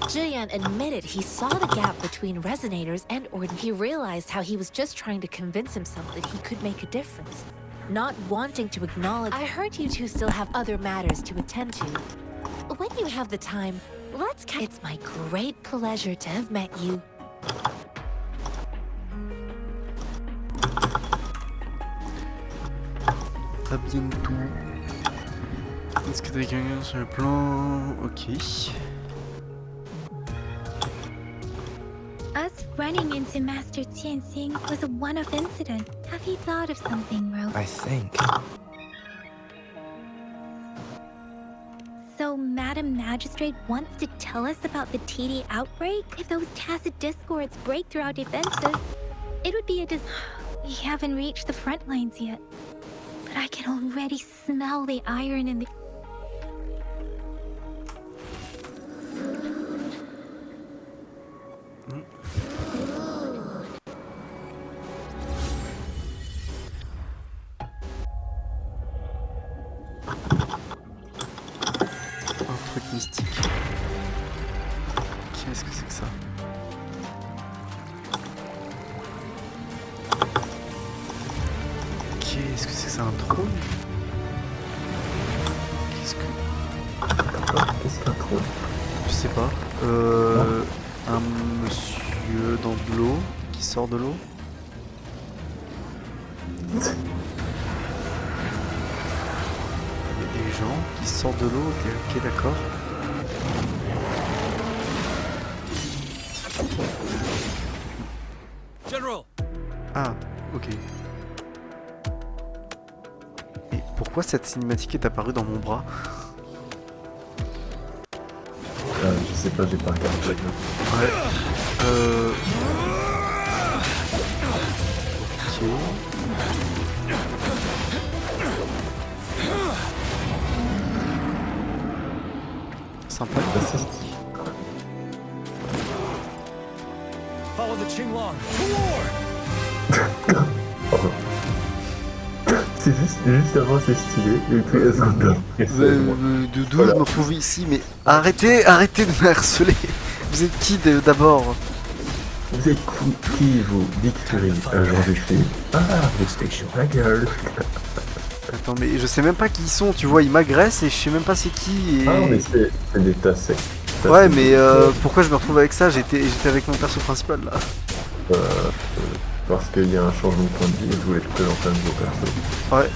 Julian admitted he saw the gap between resonators and Orden. He realized how he was just trying to convince himself that he could make a difference. Not wanting to acknowledge... I heard you two still have other matters to attend to. When you have the time, let's... It's my great pleasure to have met you. À bientôt. Est-ce que t'as quelqu'un sur le plan? Ok. As Us running into Master Tianxing was a one-off incident. Have you thought of something, Rogue? I think. So Madam Magistrate wants to tell us about the TD outbreak? If those tacit discords break through our defenses, it would be a We haven't reached the front lines yet. But I can already smell the iron in the... Un truc mystique. Qu'est-ce que c'est que ça? Qu'est-ce que c'est que ça? Un trône? Qu'est-ce que... Qu'est-ce qu'un trône? Je sais pas. Un monsieur dans de l'eau qui sort de l'eau. Il y a des gens qui sortent de l'eau. Ok, d'accord. General! Ah, ok. Et pourquoi cette cinématique est apparue dans mon bras? Je sais pas, j'ai pas regardé. Ouais. Ok. Sympa. Follow the Qinglong to war! Juste avant c'est stylé, et puis elles sont bien. D'où je me retrouve ici, mais arrêtez de me harceler. Vous êtes qui d'abord? Vous êtes qui vous? Dick Fury, agent du film. Ah, PlayStation, la gueule. Attends, mais je sais même pas qui ils sont, tu vois, ils m'agressent et je sais même pas c'est qui et... Ah, mais c'est des tas secs. Ouais, mais pourquoi je me retrouve avec ça? J'étais avec mon perso principal là. Parce qu'il y a un changement de point de vue et je voulais te présenter un nouveau perso. Ouais.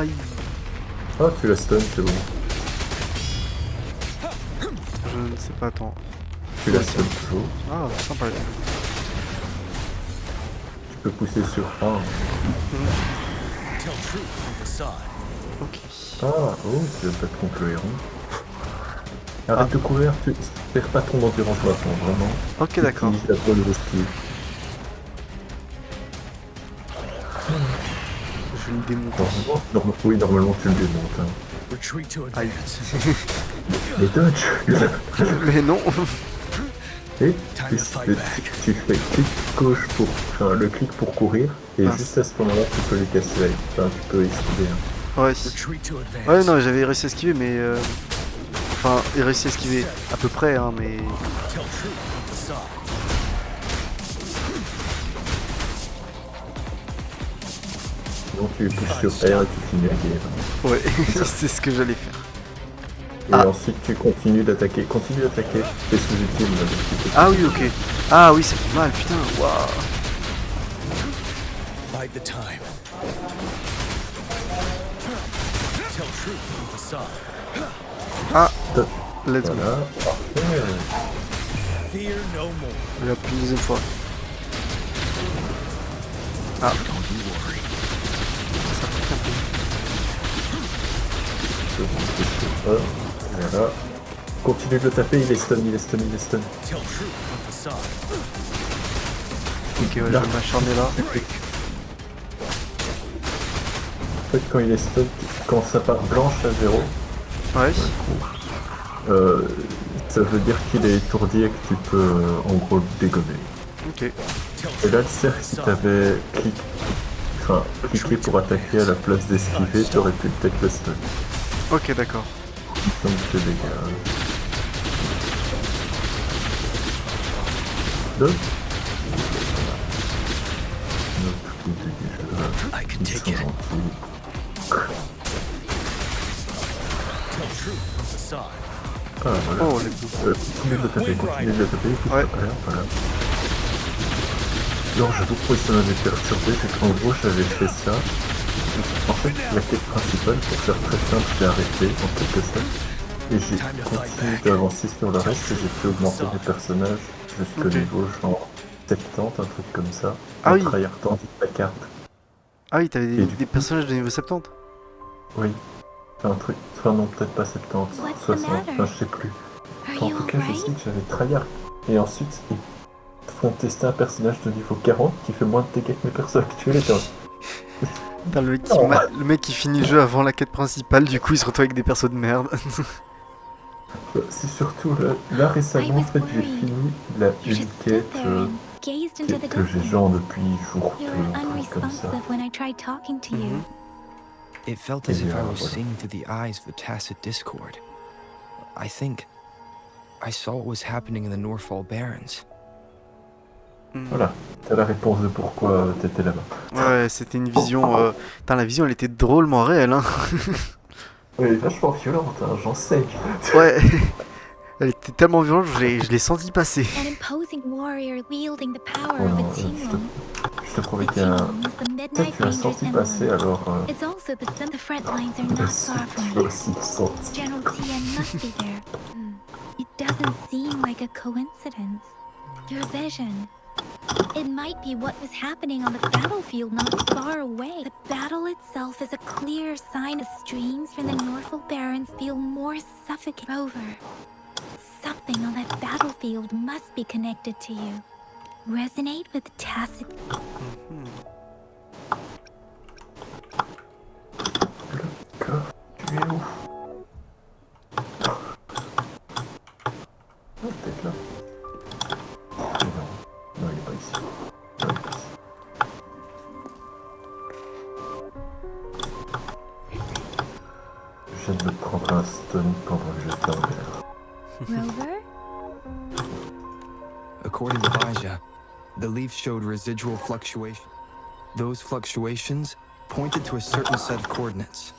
Why? Ah, tu la stun, c'est bon. Je ne sais pas, attends. Tu la stun toujours. Ah, sympa. Tu peux pousser sur 1. Tell truth from facade. Ok. Ah, oh, tu vas pas te contre le héron. Arrête de courir, tu perds pas ton endurance maintenant, vraiment. Ok, d'accord. Utilise la toile de ski. Je le démonte. Oui, normalement tu le démontes. Hein. Retreat to Aïe. advance. Mais dodge. Mais non. Et Time tu, to fight tu- back. tu fais clic gauche pour... Enfin, le clic pour courir, et Ah. juste à ce moment-là, tu peux lui casser la... Enfin, tu peux esquiver. Hein. Ouais. Retreat to advance. Ouais, non, j'avais réussi à esquiver, mais... Enfin, j'ai réussi à esquiver à peu près, hein, mais... Tell truth from facade. Sinon, tu pousses sur R et tu finis la guerre. Ouais, c'est ce que j'allais faire. Et Ah. ensuite, tu continues d'attaquer. Continue d'attaquer. T'es sous-utile, là, donc tu peux- Ah oui, ok. Ah oui, ça fait mal, putain, waouh. Bide the time. Tell truth from facade. Ah, let's go. Voilà, parfait. Fear no more. Je vais appuyer une deuxième fois. Ah. Ça pique un peu. Voilà. Continue de le taper, il est stun, il est stun, il est stun. Tell truth from facade. Ok, ouais, je vais m'acharner là. En fait, quand il est stun, quand ça part blanche à 0, Ouais. ça veut dire qu'il est étourdi et que tu peux en gros le dégommer. Ok. Tell Et là, le truth cercle, si t'avais cliqué pour attaquer à la place d'esquiver, t'aurais pu peut-être le stun. Ok, d'accord. Donc tes dégâts. Deux. I can take it. Tell truth from facade. Ah voilà. Oh, let's go. Continue de le taper, continue de le taper, écoute, Ouais. voilà. Alors je vous pourquoi ça m'avait perturbé, c'est qu'en gros j'avais fait ça. En fait la quête principale, pour faire très simple, j'ai arrêté en quelque sorte. Et j'ai continué d'avancer sur le reste et j'ai pu augmenter les personnages jusqu'au Ok. niveau genre 70, un truc comme ça. Ah en oui. tryhardant la carte. Ah oui, t'avais Et des, du des coup- personnages de niveau 70. Oui. Enfin, un truc. Enfin non, peut-être pas 70, What's the 60, matter? enfin je sais plus. Are En you tout cas, je sais alright? que j'avais tryhard. Et ensuite, ils font tester un personnage de niveau 40 qui fait moins de dégâts que mes persos actuels. Et t'es en- Putain, le mec Non. le mec qui finit le jeu avant la quête principale, du coup il se retrouve avec des persos de merde. C'est surtout là récemment, en was fait, j'ai worried. fini la You une just quête stood there and gazed into the que j'ai distance. genre depuis jour You 2, were un truc comme ça. unresponsive when I tried talking to you. Mhm. It felt as if I was voilà. seeing through the eyes of a tacit discord. I think I saw what was happening in the Norfall Barrens. Voilà, t'as la réponse de pourquoi t'étais là-bas. Ouais, c'était une vision. Putain, la vision elle était drôlement réelle, hein. Elle est vachement violente, hein, j'en sais. Ouais. Elle était tellement violente, je l'ai senti passer. An imposing warrior wielding the power Oh of non, a Timon. je te promets The qu'il y a un... Timon is the Peut-être Midnight tu l'as Ranger's senti passer, emblem. alors... It's also the front lines are la not suite, far tu from vas here. aussi le sentir. General Tien must be there. It doesn't seem like a coincidence. Your vision. It might be what was happening on the battlefield not far away. The battle itself is a clear sign the streams from the Norfolk Barrens feel more suffocating. Rover, something on that battlefield must be connected to you. Resonate with tacit. Coffre, tu es où? Ah, peut-être là. Non, il est pas ici. Non, il est pas ici. Je viens de me prendre un stun pendant que j'étais en l'air. Rover? According to Baja, the leaf showed residual fluctuation. Those fluctuations pointed to a certain set of coordinates.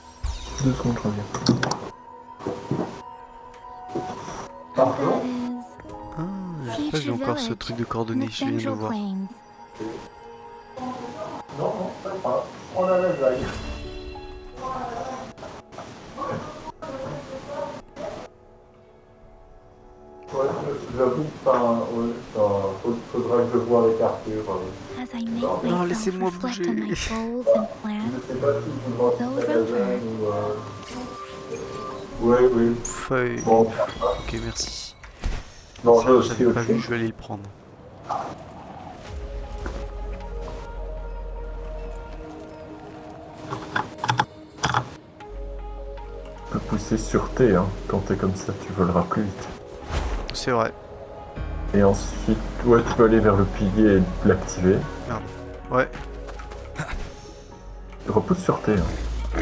2 secondes, je reviens. That is Ah, je sais pas, j'ai encore ce truc de in coordonnées, the je viens de le Central voir. Plains. Non, pas grave. Je prends la lasagne. Ouais, j'avoue, faudra que je voie avec Arthur. As I make Non, myself laissez-moi reflect bouger. on my goals and plans, Je sais pas si tu voudras Those la over. lasagne ou... Ouais, oui. Feuille. Bon, Ok, merci. non, Ça, j'ai aussi j'avais autre pas vu, chose. je vais aller le prendre. Tu peux pousser sur T, hein. Quand t'es comme ça, tu voleras plus vite. C'est vrai. Et ensuite, ouais, tu peux aller vers le pilier et l'activer. Ouais. Repousse sur T, hein.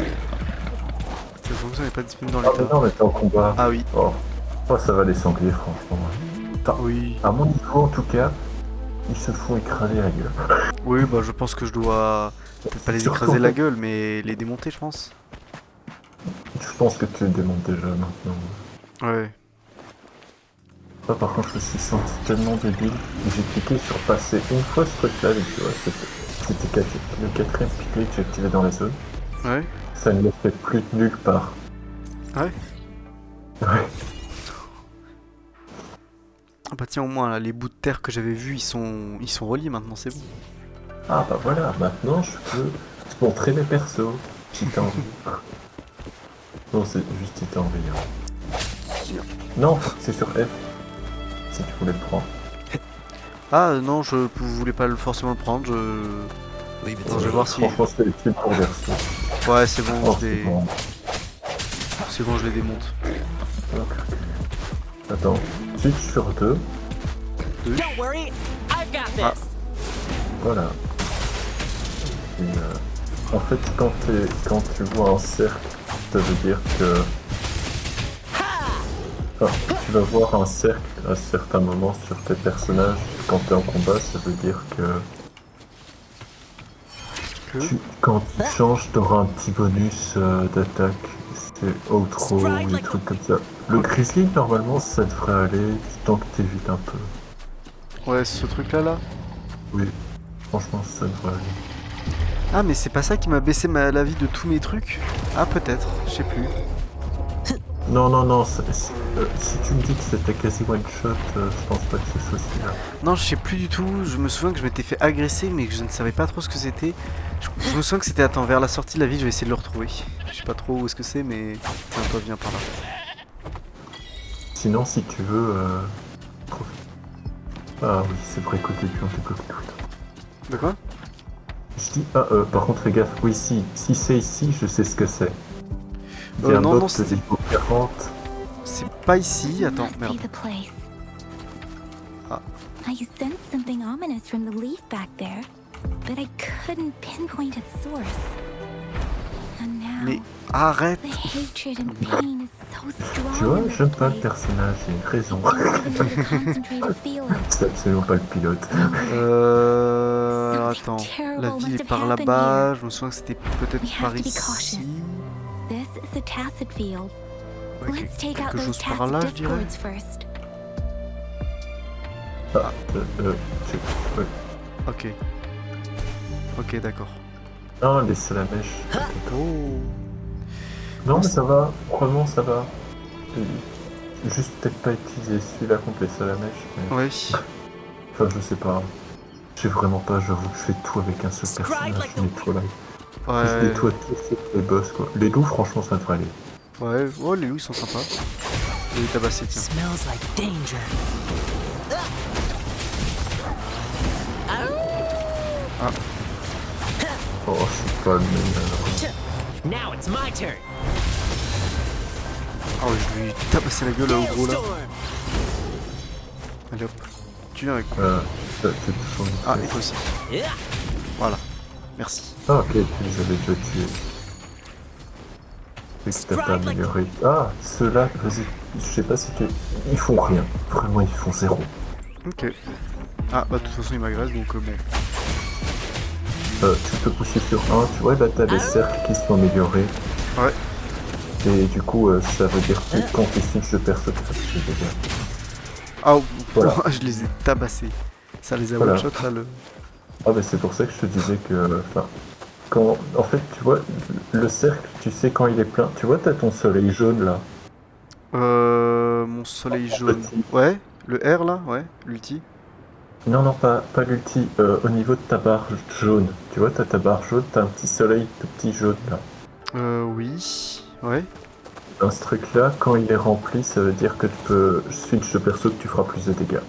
La fonction n'est pas disponible dans Ah, mais l'état. non, mais t'es en combat. Ah oui. Oh. Oh, ça va les sangliers, franchement. Attends, Oui. à mon niveau, en tout cas, ils se font écraser la gueule. Oui, bah je pense que je dois peut-être pas les Surtout, écraser en la fait, gueule, mais les démonter, je pense. Je pense que tu les démontes déjà maintenant. Ouais. Ah, par contre, je me suis senti tellement débile. J'ai cliqué sur passer une fois ce truc-là, mais tu vois, c'était le quatrième pilier que j'ai activé dans la zone. Ouais. Ça ne le fait plus de nulle part. Ouais. Ouais. Ah bah tiens, au moins, là, les bouts de terre que j'avais vus, ils sont reliés maintenant, c'est bon. Ah bah voilà, maintenant je peux te montrer mes persos, si t'as envie. Non, c'est juste si t'as envie. Hein. Non, c'est sur F, si tu voulais le prendre. Ah non, je voulais pas forcément le prendre, Leave it Non, to je vais me. voir si... Franchement, c'est utile pour verso. Ouais, c'est bon, Oh, je c'est les... bon. C'est bon, je les démonte. Ok. Attends, switch sur 2, Deux. Don't worry, I've got Ah. this. voilà. Et en fait, quand tu vois un cercle, ça veut dire que... Enfin, tu vas voir un cercle à certains moments sur tes personnages. Quand tu es en combat, ça veut dire que quand tu changes, tu auras un petit bonus d'attaque. C'est outro ou des trucs comme ça. Le grizzly, normalement, ça devrait aller tant que tu évites un peu. Ouais, ce truc-là, là. Oui, franchement, ça devrait aller. Ah, mais c'est pas ça qui m'a baissé la vie de tous mes trucs? Ah, peut-être, je sais plus. Non, non, non, si tu me dis que c'était quasi one shot, je pense pas que ce soit celui-là. Non, je sais plus du tout. Je me souviens que je m'étais fait agresser, mais que je ne savais pas trop ce que c'était. Je me souviens que c'était, attends, vers la sortie de la ville, je vais essayer de le retrouver. Je sais pas trop où est-ce que c'est, mais tiens, toi, viens par là. Sinon, si tu veux. Trouve- Ah oui, c'est vrai qu'au début on débloque tout. De quoi? Je dis, par contre, fais gaffe, oui, si c'est ici, je sais ce que c'est. Il y a un non, bot non, de c'était- niveau 40. C'est pas ici, attends, Must be merde. the place. Ah. I sensed something ominous from the leaf back there, but I couldn't pinpoint its source. And now, Mais arrête! the hatred and pain is so strong. Tu vois, in this j'aime pas le place. personnage, il y a une raison. I don't even need a concentrated feeling. C'est absolument pas le pilote. Attends. La ville est par là-bas, je me souviens que c'était peut-être We have par to be ici. cautious. This is a tacit field. Ouais, Let's take out quelque those chose par tacit là, je dirais. discords first. Ah, ouais. Ok. Ok, d'accord. Non, les salamèches. Oh. Non, mais ça va, vraiment ça va. Juste peut-être pas utiliser celui-là contre les salamèches. Mais... Ouais. Enfin, je sais pas. J'ai vraiment pas, j'avoue que je fais tout avec un seul personnage, mais trop là. Je Ouais. nettoie tous les boss quoi. Les loups, franchement, ça devrait aller. Ouais, oh, les loups ils sont sympas. Et les tabassés, tiens. Smells like danger. Oh, je suis pas le meilleur. Now it's my turn. Ah ouais, je vais lui tabasser la gueule au gros là. Storm. Allez hop. Tu viens avec moi. T'es toujours une Ah, tête. et toi aussi. Yeah. Voilà. Merci. Ah, ok, tu les avais déjà tués. Et que t'as pas amélioré. Ah, ceux-là, vas-y, je sais pas si tu. Ils font rien. Vraiment, ils font zéro. Ok. Ah, bah de toute façon il m'agresse donc bon. Tu peux pousser sur un, tu vois, là t'as des cercles qui sont améliorés. Ouais. Et du coup, ça veut dire que quand tu switches de perso, tu fais plus de dégâts. Ah, Voilà. je les ai tabassés. Ça les a Voilà. one-shot là le. Ah, bah c'est pour ça que je te disais que. Enfin, quand. En fait, tu vois, le cercle, tu sais quand il est plein. Tu vois, t'as ton soleil jaune là. Mon soleil jaune. Ouais, le R là, ouais, l'ulti. Non, non, pas l'ulti. Au niveau de ta barre jaune. Tu vois, t'as ta barre jaune, t'as un petit soleil tout petit jaune là. Oui. Ouais. Dans ce truc là, quand il est rempli, ça veut dire que tu peux switch de perso, que tu feras plus de dégâts.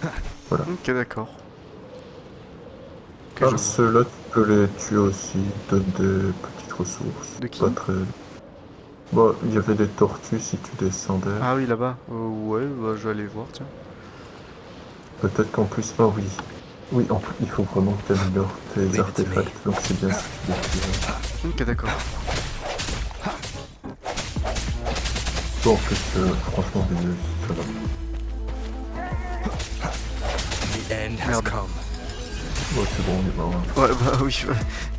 Ok, d'accord. Ok, Ah, je vois. ceux-là, tu peux les tuer aussi, ils donnent des petites ressources. De qui? Pas très... Bon, il y avait des tortues si tu descendais. Ah oui, là-bas. Ouais, bah je vais aller voir, tiens. Peut-être qu'en plus... Ah oui. Oui, en plus, il faut vraiment que tu améliores tes artefacts, donc c'est bien si tu les tues. Ok, d'accord. Bon, en plus, franchement, ça va. The end has Merde. come. Bon, c'est bon, on est mort. Hein. Ouais, bah oui.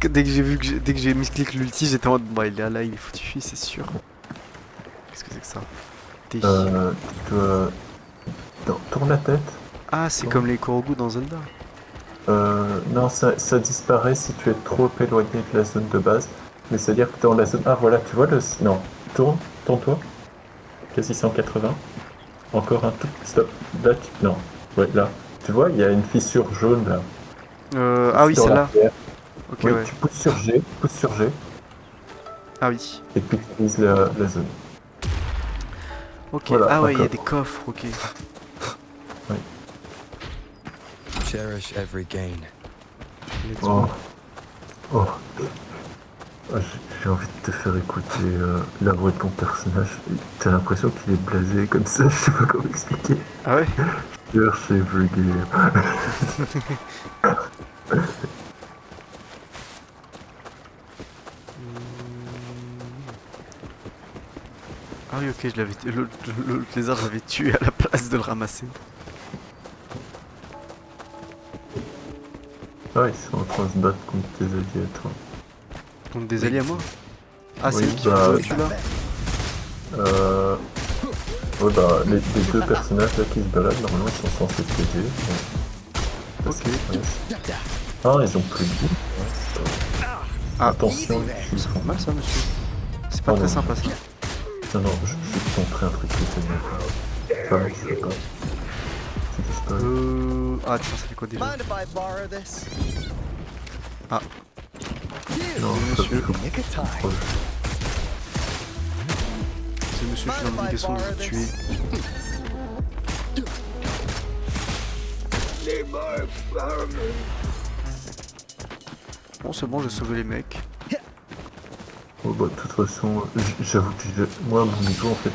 Dès que j'ai vu que dès que j'ai mis clic l'ulti, j'étais en mode bah il est là, il est foutu, c'est sûr. Qu'est-ce que c'est que ça? T. Tu dois... Non, tourne la tête. Ah, c'est comme les Korogu dans Zelda. Non, ça disparaît si tu es trop éloigné de la zone de base. Mais c'est-à-dire que dans la zone... Ah, voilà, tu vois le... Non, tourne-toi. Quasi 180. Encore un tout... Stop. Là, non. Ouais, là. Tu vois, il y a une fissure jaune, là. Ah oui, Sur c'est là. l'arrière. Ok, Oui, ouais. tu pousses sur G, Ah oui. et puis tu utilises la zone. Ok. Voilà, Ah ouais, il y a d'accord. des coffres, ok. Cherish every gain. Let's Oh. go. Oh. Ah, j'ai envie de te faire écouter la voix de ton personnage. T'as l'impression qu'il est blasé comme ça, je sais pas comment expliquer. Ah ouais. Cherche every game. Ah oui, ok, je l'avais. L'autre lézard, je l'avais tué à la place de le ramasser. Ah, ils sont en train de se battre contre tes alliés à toi. Contre des alliés à moi. Ah, c'est Oui, lui qui bah, fait celui-là. Ouais, bah, les deux personnages là qui se baladent, normalement ils sont censés t'aider. Ouais. Ça, Ok. c'est nice. Ah, ils ont plus de vie. Ouais, Ah, attention, c'est mal ça, monsieur. C'est pas Ah, très non. sympa ça. Non, non, je vais te montrer un truc qui était mieux. Enfin, je sais pas. Tu dis pas. Ah tiens, ça fait quoi déjà? Mind if I borrow this? Ah. Non, monsieur. Nick of time. C'est le monsieur, je suis dans le vaisseau, je vais tuer. Bon, c'est bon, j'ai sauvé les mecs. Oh, bah, de toute façon, j'avoue que moi, à mon niveau, en fait,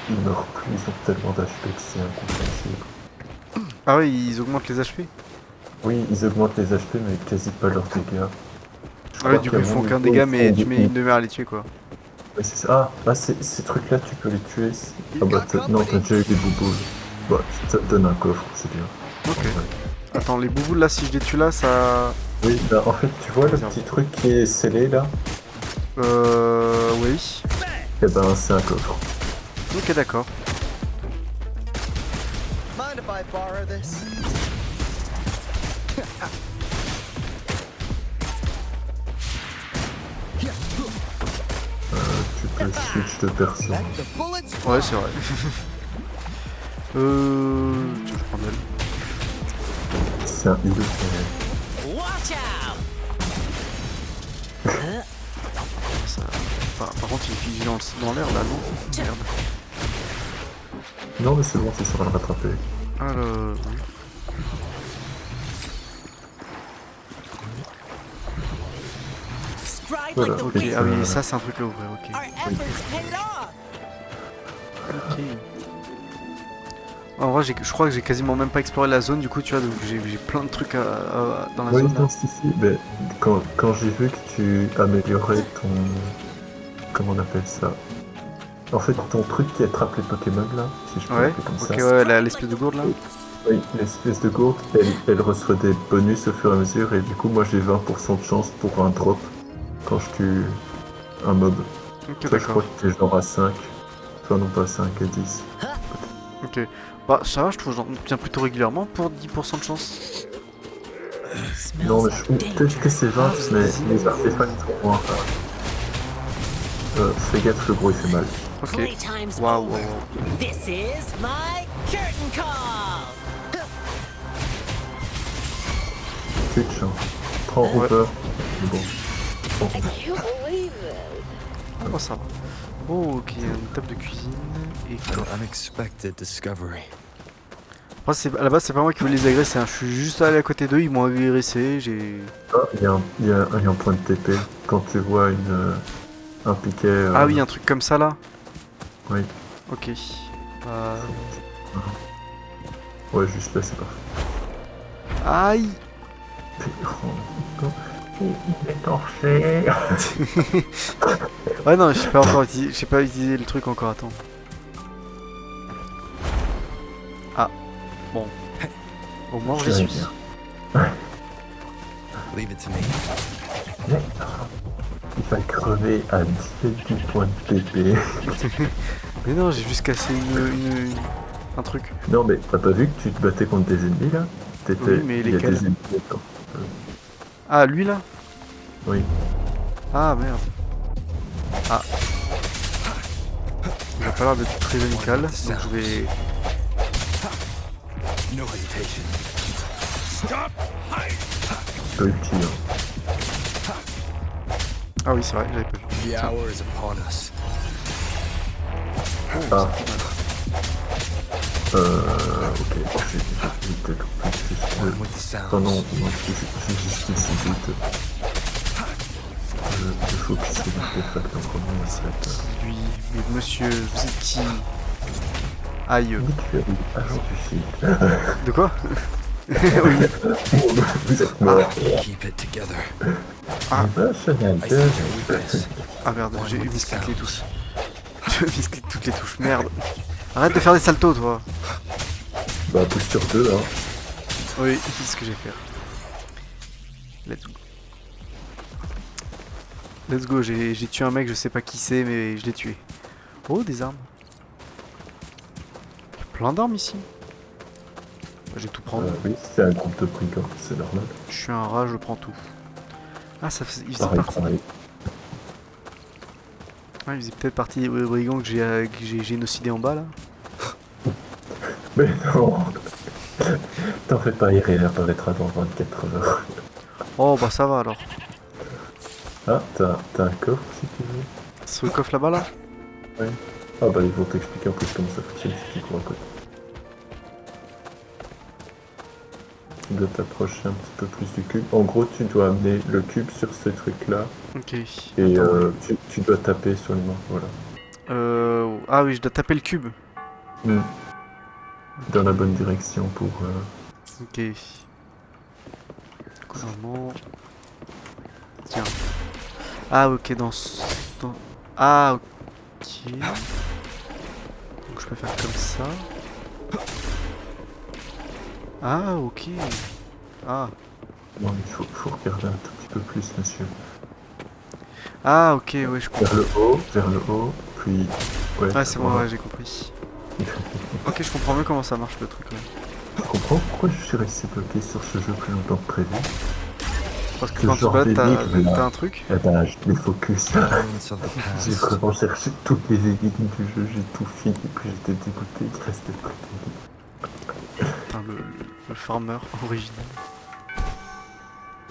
ils meurent plus, ils ont tellement d'HP que c'est incompréhensible. Ah oui, ils augmentent les HP? Oui, ils augmentent les HP, mais quasi pas leurs dégâts. Ah ouais, du coup, ils font aucun dégât, mais tu mets une demi-heure à les tuer, quoi. Ouais, c'est ça. Ces trucs-là, tu peux les tuer. Ah bah, non, t'as déjà eu des boubous. Bah, ça te donne un coffre, c'est bien. Ok. Attends, les boubous là, si je les tue là, ça... Oui, bah, en fait, tu vois le petit truc qui est scellé, là? Oui. Eh ben, c'est un coffre. Ok, d'accord. Mind if I borrow this? Tu peux switch de personne. Let the bullets Ouais, c'est vrai. Tiens, je prends elle. C'est un heal. Watch out! Ça... par contre, il fige dans l'air là, non? Merde. Non, mais c'est bon, ça va le rattraper. Alors... oui. Stride Voilà, like the ok. Ok, ah oui, ça- ça c'est un truc à ouvrir, ok. Our efforts paid off! Ok. En vrai, je crois que j'ai quasiment même pas exploré la zone, du coup, tu vois, donc j'ai plein de trucs dans la Oui, zone. Là. non, si, mais quand j'ai vu que tu améliorais ton... Comment on appelle ça? En fait, ton truc qui attrape les Pokémon, là, si je peux Ouais, l'appeler comme ok, ça. ouais, l'espèce de gourde là. Oui, l'espèce de gourde, elle reçoit des bonus au fur et à mesure, et du coup, moi j'ai 20% de chance pour un drop quand je tue un mob. Ok, Toi, je crois d'accord. que t'es genre à 5. Enfin, non, pas à 5, à 10. Ok. Bah, ça va, je trouve que j'en obtiens plutôt régulièrement pour 10% de chance. Non, mais peut-être que c'est 20, mais les artefacts sont moins. Fais gaffe, le gros il fait mal. Ok. Playtime's Waouh, over. waouh, waouh. This is my curtain call! Twitch, hein. Prends Ouais. Hooper. Bon. Bon. Ah, bah, ça va. Oh, ok, une table de cuisine et An unexpected discovery. après, à la base, c'est pas moi qui voulais les agresser, hein. Je suis juste allé à côté d'eux, ils m'ont agressé, j'ai... Ah, il y a un point de TP quand tu vois un piquet. Ah oui, un truc comme ça là. Oui. Ok. Ouais, juste là, c'est parfait. Aïe. Il est torché. Ouais, non, je sais pas utiliser le truc encore, attends. Ah, bon. Au moins, j'y suis. Leave it to me. Il va crever à 17 du point de TP. Mais non, j'ai juste cassé un truc. Non, mais t'as pas vu que tu te battais contre des ennemis là? Oui, mais il y a lesquels? des ennemis dedans. Ah, lui là? Oui. Ah, merde. Ah. Il a pas l'air d'être très amical, donc je vais... No hesitation. Tu peux utile. Ah oui, c'est vrai, j'avais pas vu. The hour is upon us. Ah. Ok. J'ai peut-être plus On juste. with the sounds. Oh non, j'ai juste une cible. Je focus sur l'artefact en premier, en fait. Lui, mais monsieur, vous êtes qui? Aïe. Oui, tu es agent du site. De quoi? Oui. Vous êtes mort. Keep it together. Ah. Va, Chanel. I see your weakness. Ah merde, j'ai miscliqué les touches. Je misclique toutes les touches, merde. Arrête de faire des saltos, toi. Bah, pousse sur 2, hein. Oui, c'est ce que j'ai fait. Let's go. Let's go, j'ai tué un mec, je sais pas qui c'est, mais je l'ai tué. Oh, des armes. Il y a plein d'armes ici. Je vais tout prendre. Oui, c'est un groupe de brigands, c'est normal. Je suis un rat, je prends tout. Ah, il faisait Pareil, partie. pareil. Ouais, il faisait peut-être partie des brigands que j'ai génocidé en bas là. Mais non. T'en fais pas, il réapparaîtra dans 24 heures. Oh bah ça va alors. Ah, t'as un coffre si tu veux. Ce coffre là-bas là. Oui. Ah bah ils vont t'expliquer en plus comment ça fonctionne si tu cours à côté. Tu dois t'approcher un petit peu plus du cube. En gros, tu dois amener le cube sur ce truc-là. Ok. Et tu dois taper sur les mains, voilà. Ah oui, je dois taper le cube. Hmm. Dans la bonne direction pour... Ok. Comment... Tiens. Ah ok, Ah ok. Donc je peux faire comme ça. Ah ok. Ah. Non, il faut regarder un tout petit peu plus, monsieur. Ah ok, ouais, je comprends. Vers le haut, puis... Ouais, Ah c'est bon, ouais, j'ai compris. Ok, je comprends mieux comment ça marche le truc. Ouais. Tu comprends pourquoi je suis resté bloqué sur ce jeu plus longtemps que prévu? Parce que Ce quand tu genre balades, d'énigme, t'as là. un truc. Eh ben, je les focus. Elements of the J'ai past. vraiment cherché toutes les énigmes du jeu, j'ai tout fini, puis j'étais dégoûté, il restait plus d'énigmes. Putain, le farmer original.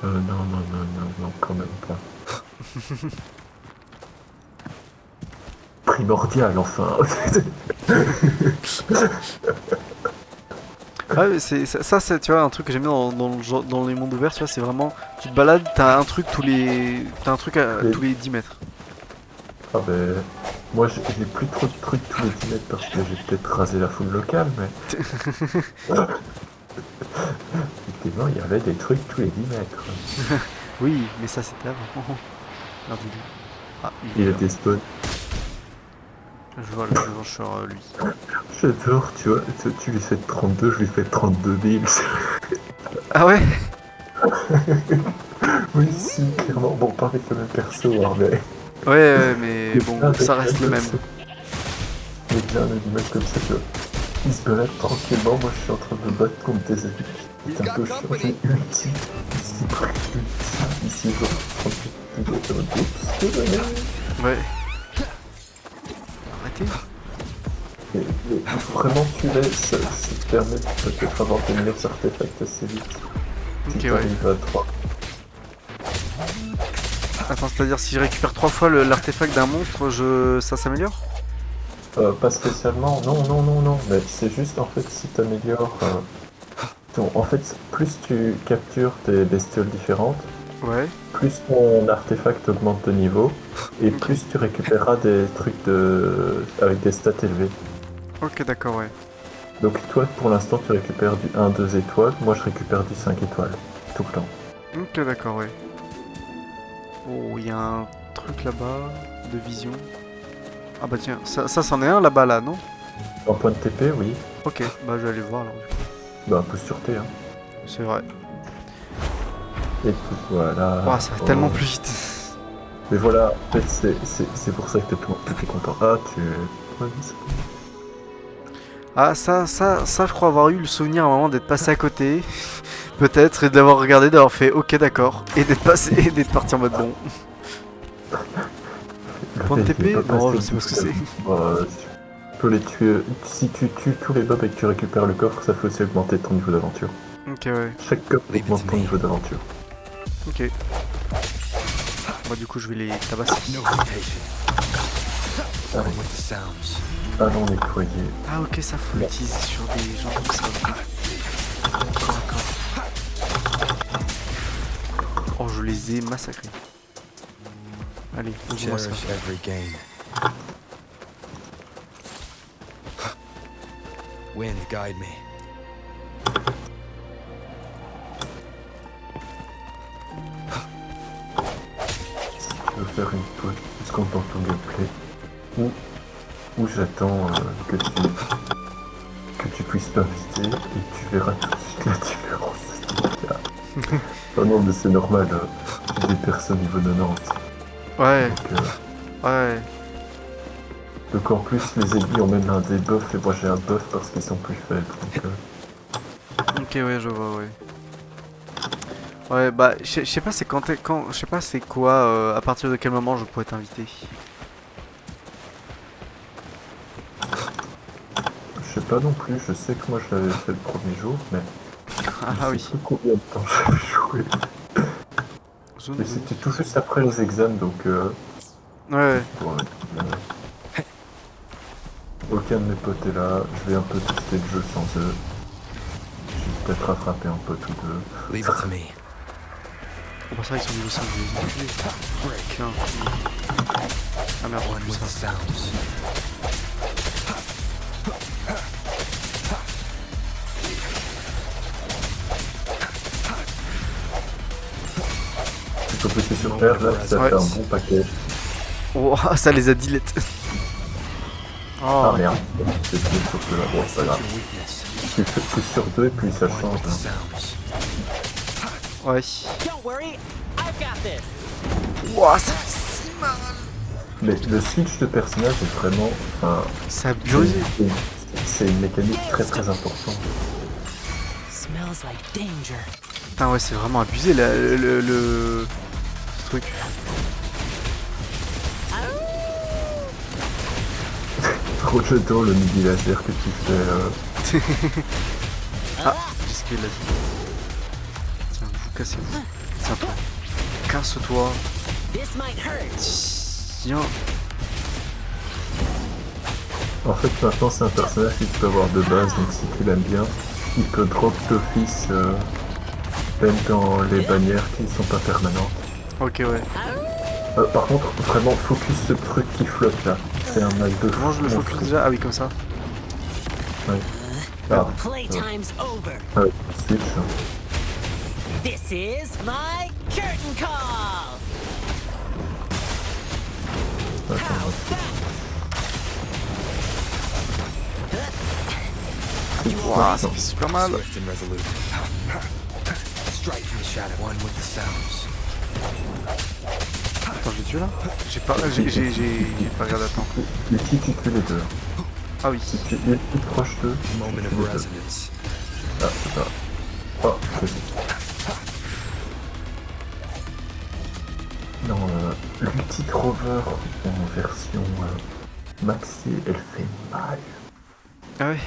Non, quand même pas. Primordial, enfin. Ouais, mais ça c'est, tu vois, un truc que j'aime bien dans les mondes ouverts, tu vois, c'est vraiment, tu te balades, t'as un truc tous les 10 mètres. Ah ben, moi j'ai plus trop de trucs tous les 10 mètres parce que j'ai peut-être rasé la foule locale, mais... Effectivement, il y avait des trucs tous les 10 mètres. Oui, mais ça c'était avant. Merde, il est- Ah, Il est était spawn. Je vois le revanche sur lui. J'adore, tu vois, tu lui fais 32, je lui fais 32 000. Ah ouais. Oui, si, clairement. Bon, pas avec le même perso, hein, mais... Ouais, mais bon, ça reste le même. Mais bien, des mecs comme ça, tu vois. Ils se baladent tranquillement, moi je suis en train de me battre contre des ennemis. C'est un peu chiant, j'ai ulti. Ici, ulti. Ici, je vais faire un oups, Ouais. Arrêtez. mais vraiment tuer, ça te permet de peut-être avoir des meilleurs artefacts assez vite. Ok, Tu ouais. arrives à 3. Attends, c'est-à-dire si je récupère 3 fois l'artefact d'un monstre, ça s'améliore? Pas spécialement, non, mais c'est juste en fait si t'améliores... en fait, plus tu captures des bestioles différentes, Ouais. plus ton artefact augmente de niveau, et plus tu récupéreras des trucs avec des stats élevés. Ok, d'accord, ouais. Donc toi, pour l'instant, tu récupères du 1-2 étoiles, moi je récupère du 5 étoiles, tout le temps. Ok, d'accord, ouais. Oh, il y a un truc là-bas de vision. Ah bah tiens, ça c'en est un là-bas là, non? En point de TP, oui. Ok, bah je vais aller voir alors. Bah un peu sûreté, hein. C'est vrai. Et tout, voilà. Oh, ça va tellement plus vite. Mais voilà, en fait, c'est pour ça que t'es content. Ah, Ouais, c'est bon. Ah, ça, je crois avoir eu le souvenir à un moment d'être passé à côté. Peut-être, et d'avoir regardé, d'avoir fait ok, d'accord. Et d'être passé, et d'être parti en mode bon. Point de TP? Non, je sais pas ce que c'est. Tu peux les tuer. Si tu tues tous les mobs et que tu récupères le coffre, ça fait aussi augmenter ton niveau d'aventure. Ok, ouais. Chaque coffre augmente ton niveau d'aventure. Ok. Moi, du coup, je vais les tabasser. No hesitation. Allez, With the sounds. allons nettoyer. Ah, ok, ça faut l'utiliser sur des gens comme ça. D'accord, d'accord. Oh, je les ai massacrés. Allez, on voit ça. Cherish every gain. Wind, guide me. Tu veux faire une pause jusqu'on dans ton gameplay ou j'attends que tu puisses m'inviter et tu verras tout de suite la différence. Oh non mais c'est normal, j'ai des personnes niveau 90. Ouais, Donc, ouais. donc en plus les ennemis ont même un debuff et moi j'ai un buff parce qu'ils sont plus faibles. Donc, Ok, ouais, je vois, ouais. Ouais, bah, je sais pas c'est quand je sais pas c'est quoi, à partir de quel moment je pourrais t'inviter. pas non plus. Je sais que moi je l'avais fait le premier jour, mais Ah je oui. sais plus combien de temps j'avais joué. Zone Mais de- c'était tout juste après les examens, donc Ouais. bon, aucun de mes potes est là. Je vais un peu tester le jeu sans eux. J'ai peut-être rattrapé un pote ou deux. Leave it to me. On passera avec son niveau 5 de les enculés. Tiens. Ah merde, One with the sounds. Tu peux pousser sur terre, là, ça Ouais. fait un bon paquet. Oh, ça les a dilette. Ah Oh, merde, c'est plus sur ceux-là. Bon, c'est pas grave. Your weakness. Tu fais plus sur deux et puis ça One change. with the Hein. sounds. ouais. Don't worry, I've got this. Ouah, ça fait si mal. Mais le switch de personnage est vraiment. Enfin, Ça a brûlé. c'est une mécanique très très importante. Smells like danger. Putain, ouais, c'est vraiment abusé ce truc. Trop j'adore le midi laser que tu fais. Ah, j'ai esquivé là. Tiens, vous cassez-vous. Tiens-toi. Casse-toi. This might hurt. Tiens. En fait, maintenant c'est un personnage qui peut avoir de base, donc si tu l'aimes bien, il peut drop d'office même dans les bannières qui ne sont pas permanentes. Ok, ouais. Par contre, vraiment focus ce truc qui flotte là. C'est un mal de Comment je le focus monstrueux. déjà? Ah oui, comme ça. Ouais. Ah, Playtime's over. ouais, switch. This is my curtain call. Attends, Ouah, ça fait super mal. Swift and resolute. Straight from the shadow. One with the sounds. Attends, je l'ai tué là? J'ai pas regardé, attends. et si tu tues les deux, Ah oui. si tu es plus proche d'eux, Moment tu tues of les deux. resonance. Ah, c'est ça. Oh, c'est bon. Non, l'ulti rover en version maxi, elle fait mal. Ah ouais.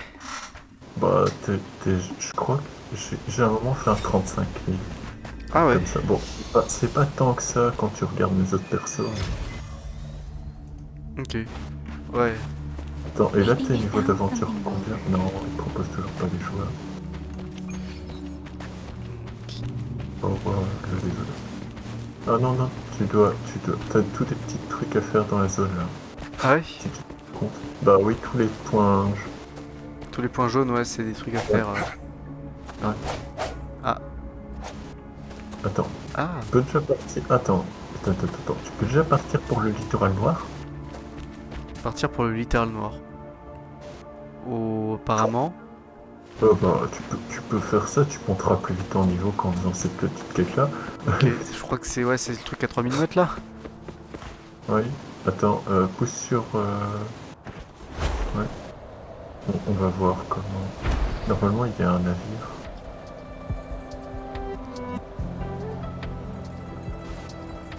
Bah, je crois que j'ai un moment fait un 35 000. Ah ouais. Comme ça. Bon, c'est pas tant que ça quand tu regardes mes autres persos. Ok. Ouais. Attends, et là tes niveaux d'aventure combien? Non, ils proposent toujours pas les joueurs. Oh, wow, le désolé. Ah non, non, t'as tous des petits trucs à faire dans la zone là. Ah ouais. Si tu te comptes. Bah oui, tous les points. Tous les points jaunes, ouais, c'est des trucs à faire. Ouais. Ah. Attends, Ah. tu peux déjà partir. Attends. Tu peux déjà partir pour le littoral noir? Partir pour le littéral noir. Oh, apparemment. Bah, tu peux faire ça, tu monteras plus vite en niveau qu'en faisant cette petite quête là. Ok, je crois que c'est le truc à 3000 mètres là. Oui. Attends, pousse sur. Ouais. On va voir comment. Normalement, il y a un navire.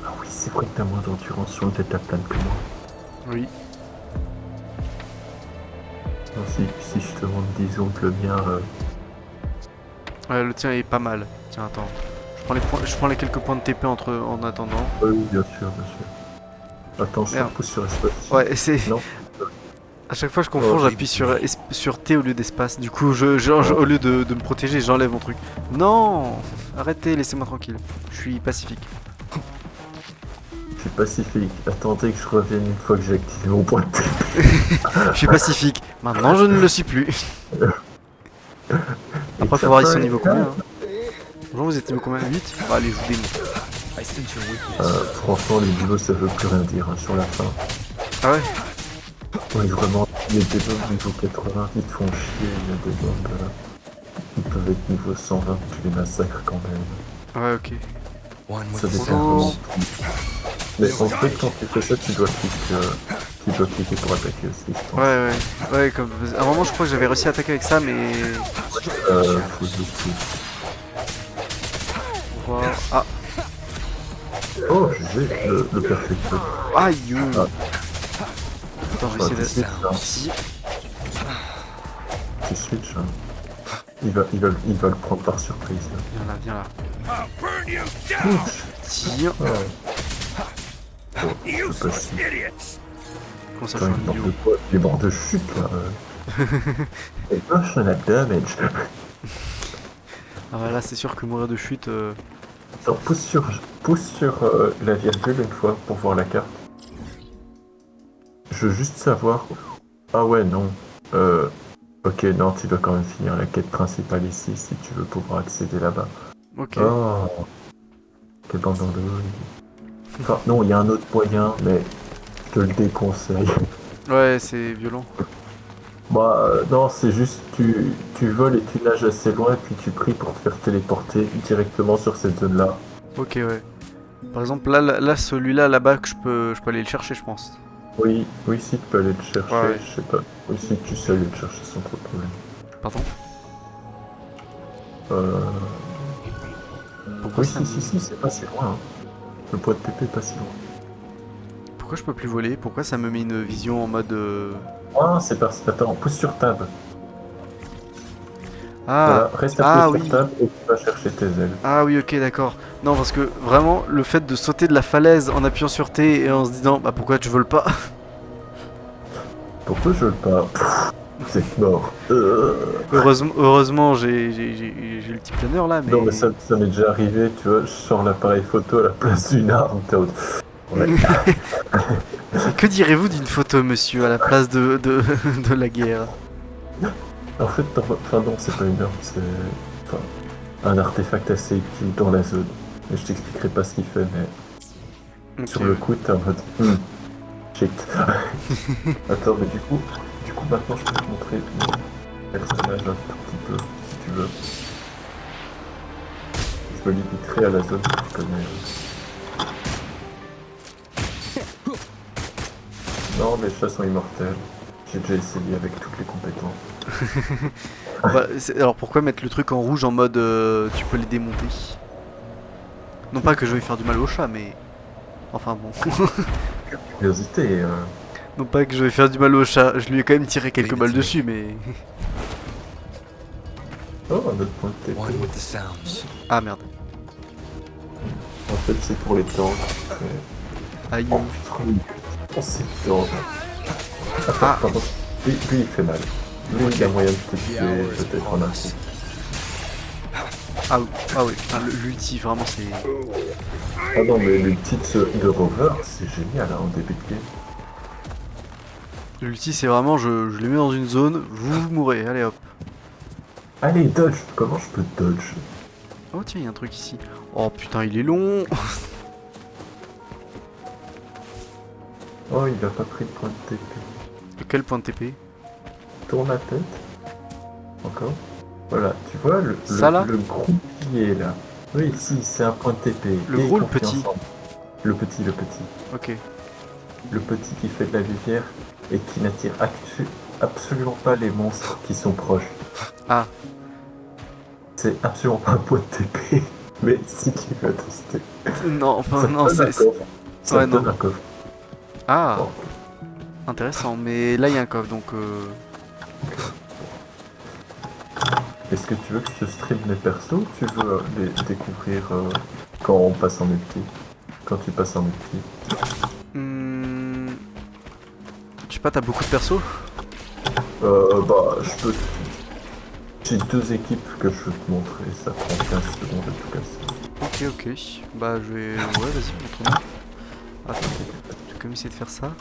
Ah oui, c'est vrai que t'as moins d'endurance sur le deltaplane que moi. Oui. Non, si je te montre, disons que le mien. Ouais, le tien est pas mal. Tiens, attends. Je prends les quelques points de TP en attendant. Oui, bien sûr, bien sûr. Attention, Merde. pousse sur espace. Ouais, c'est. Non. À chaque fois je confonds, j'appuie sur T au lieu d'espace. Du coup, au lieu de me protéger, j'enlève mon truc. Non. Arrêtez, laissez-moi tranquille. Je suis pacifique. Je suis pacifique. Attendez que je revienne une fois que j'ai activé mon point de TP. Je suis pacifique. Maintenant, je ne le suis plus. Après, faut voir ils sont niveau combien. Hein. Bonjour, vous êtes niveau combien? 8? Bah, allez, je vous démonte. I sense your weakness. Franchement, les niveaux, ça veut plus rien dire hein, sur la fin. Ah ouais. Oui, vraiment, il y a des bombes niveau 80 qui te font chier, il y a des bombes qui peuvent être niveau 120, tu les massacres quand même. Ouais, ok. One with Ça the dépend sounds. vraiment. Mais en fait, quand tu fais ça, tu dois cliquer pour attaquer aussi, je pense. Ouais, comme. À un moment, je crois que j'avais réussi à attaquer avec ça, mais. Faut juste- Voir. Ah. Oh, j'ai le perfecto. Aïe. Ah. Attends, je vais essayer de. c'est ça. Si. switch. Hein. Il va le prendre par surprise. Là. Viens là. Ouch. Tiens. Ouais. Bon, c'est pas si... Comment ça Attends, change il est de mort de quoi? Il est mort de chute là. Emotional damage. Ah bah là c'est sûr que mourir de chute... Attends, pousse sur la virgule une fois pour voir la carte. Je veux juste savoir... Ah ouais, non. Ok, non, tu dois quand même finir la quête principale ici si tu veux pouvoir accéder là-bas. Ok. Oh, quel bandant de... Enfin, non, il y a un autre moyen, mais je te le déconseille. Ouais, c'est violent. Bah, non, c'est juste tu voles et tu nages assez loin, puis tu pries pour te faire téléporter directement sur cette zone-là. Ok, ouais. Par exemple, là celui-là, là-bas, que je peux aller le chercher, je pense. Oui, si tu peux aller le chercher, Ouais. je sais pas. Oui, si tu sais aller le chercher sans trop de problème. Pardon? Pourquoi Oui, ça si, c'est pas si loin. Hein. Le poids de TP est pas si loin. Pourquoi je peux plus voler? Pourquoi ça me met une vision en mode... Ah, c'est parce que... Attends, pousse sur tab. Ah, Voilà, reste ah appuyé oui. sur tab et tu vas chercher tes ailes. Ah oui, ok, d'accord. Non, parce que vraiment, le fait de sauter de la falaise en appuyant sur T et en se disant, bah pourquoi tu voles pas? Pourquoi je le pas? C'est mort. Heureusement, j'ai le petit planeur là, mais... Non, mais ça m'est déjà arrivé, tu vois, je sors l'appareil photo à la place d'une arme, t'es en mode... Ouais. Que direz-vous d'une photo, monsieur, à la place de la guerre? En fait, enfin non, c'est pas une arme, c'est enfin, un artefact assez utile dans la zone. Et je t'expliquerai pas ce qu'il fait, mais Ok. sur le coup, t'es en mode... shit. Attends, mais du coup, maintenant, je peux te montrer le personnage un tout petit peu, si tu veux. Je me limiterai à la zone que tu connais. Non, mais de toute façon immortelle. J'ai déjà essayé avec toutes les compétences. Bah, alors pourquoi mettre le truc en rouge en mode tu peux les démonter? Non pas que je vais faire du mal au chat, mais... Enfin bon. Curiosité, Non pas que je vais faire du mal au chat, je lui ai quand même tiré quelques balles dessus, mais... Oh, un autre point de TP. One with the sounds. Ah merde. En fait, c'est pour les tanks. Aïe. Oh putain, oh, c'est tank. Attends, Ah. pardon. Lui, il fait mal. Lui, il a moyen de te tuer peut-être en un coup. Ah oui, enfin, l'ulti vraiment c'est... Ah non, mais l'ulti de Rover, c'est génial hein, en début de game. L'ulti c'est vraiment je les mets dans une zone, vous mourrez, allez hop. Allez, dodge. Comment je peux dodge? Oh tiens, il y a un truc ici. Oh putain, il est long. Oh, il a pas pris de point de TP. Quel point de TP? Tourne la tête. Encore. Voilà, tu vois Ça, là le gros qui est là. Oui, si, c'est un point de TP. Le Et gros ou le confiance petit? en- Le petit. Ok. Le petit qui fait de la lumière et qui n'attire absolument pas les monstres qui sont proches. Ah. C'est absolument pas un point de TP. Mais si tu veux tester. Non, Ça enfin te non, donne un c'est... coffre. Ça Ouais, te donne non. un coffre. Ah, Bon. intéressant, mais là il y a un coffre donc... Est-ce que tu veux que je te stream les persos ou tu veux les découvrir quand on passe en multi? Quand tu passes en multi? Je sais pas, t'as beaucoup de persos? Bah, je peux... J'ai deux équipes que je peux te montrer, ça prend 15 secondes à tout casser. Ok. Bah je vais... Ouais, vas-y, montre-moi. Attends, je vais comme essayer de faire ça.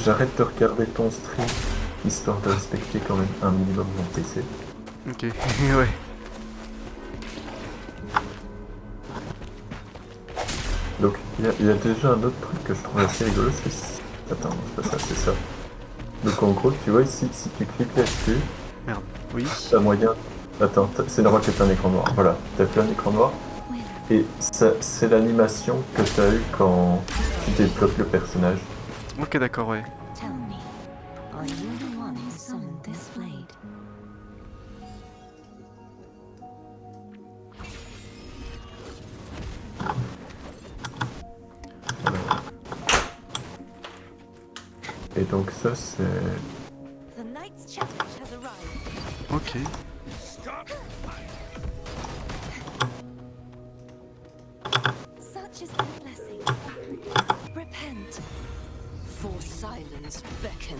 J'arrête de regarder ton stream, histoire de respecter quand même un minimum mon PC. Ok, ouais. Donc, il y a déjà un autre truc que je trouve assez rigolo, c'est... Attends, c'est pas ça, c'est ça. Donc en gros, tu vois ici, si tu cliques là-dessus, Merde, oui. t'as moyen... Attends, c'est normal que t'aies un écran noir. Voilà, t'as fait un écran noir. Et ça, c'est l'animation que t'as eu quand tu débloques le personnage. Ok, d'accord, ouais. Tell me, are you the one who summoned this blade? Et donc ça, c'est... The Knight's challenge has arrived. Ok. Such is the blessing. Repent. For silence beckons.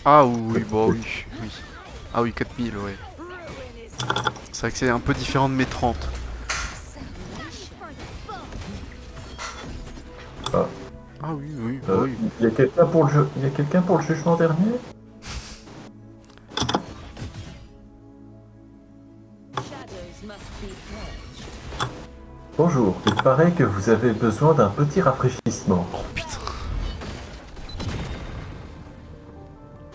Ah oui, bon oui, oui. Ah oui, 4000, ouais. C'est vrai que c'est un peu différent de mes 30. Ah. Ah oui, oui, oui. Il y a quelqu'un pour le jeu. Il y a quelqu'un pour le jugement dernier? Bonjour, il paraît que vous avez besoin d'un petit rafraîchissement. Oh putain.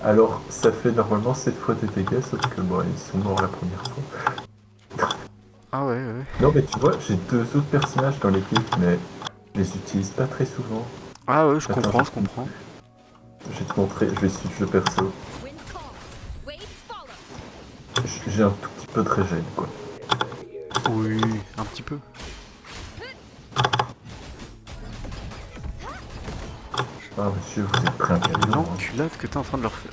Alors, ça fait normalement 7 fois des dégâts, sauf que bon, ils sont morts la première fois. Ah ouais, ouais. Non mais tu vois, j'ai 2 autres personnages dans l'équipe, mais je les utilise pas très souvent. Ah ouais, je Attends, comprends, je comprends. Je vais te montrer, je vais switch le perso. J'ai un tout petit peu de régène, quoi. Oui, un petit peu. Ah monsieur, vous êtes pris un camion. Hein. L'enculade que t'es en train de leur faire.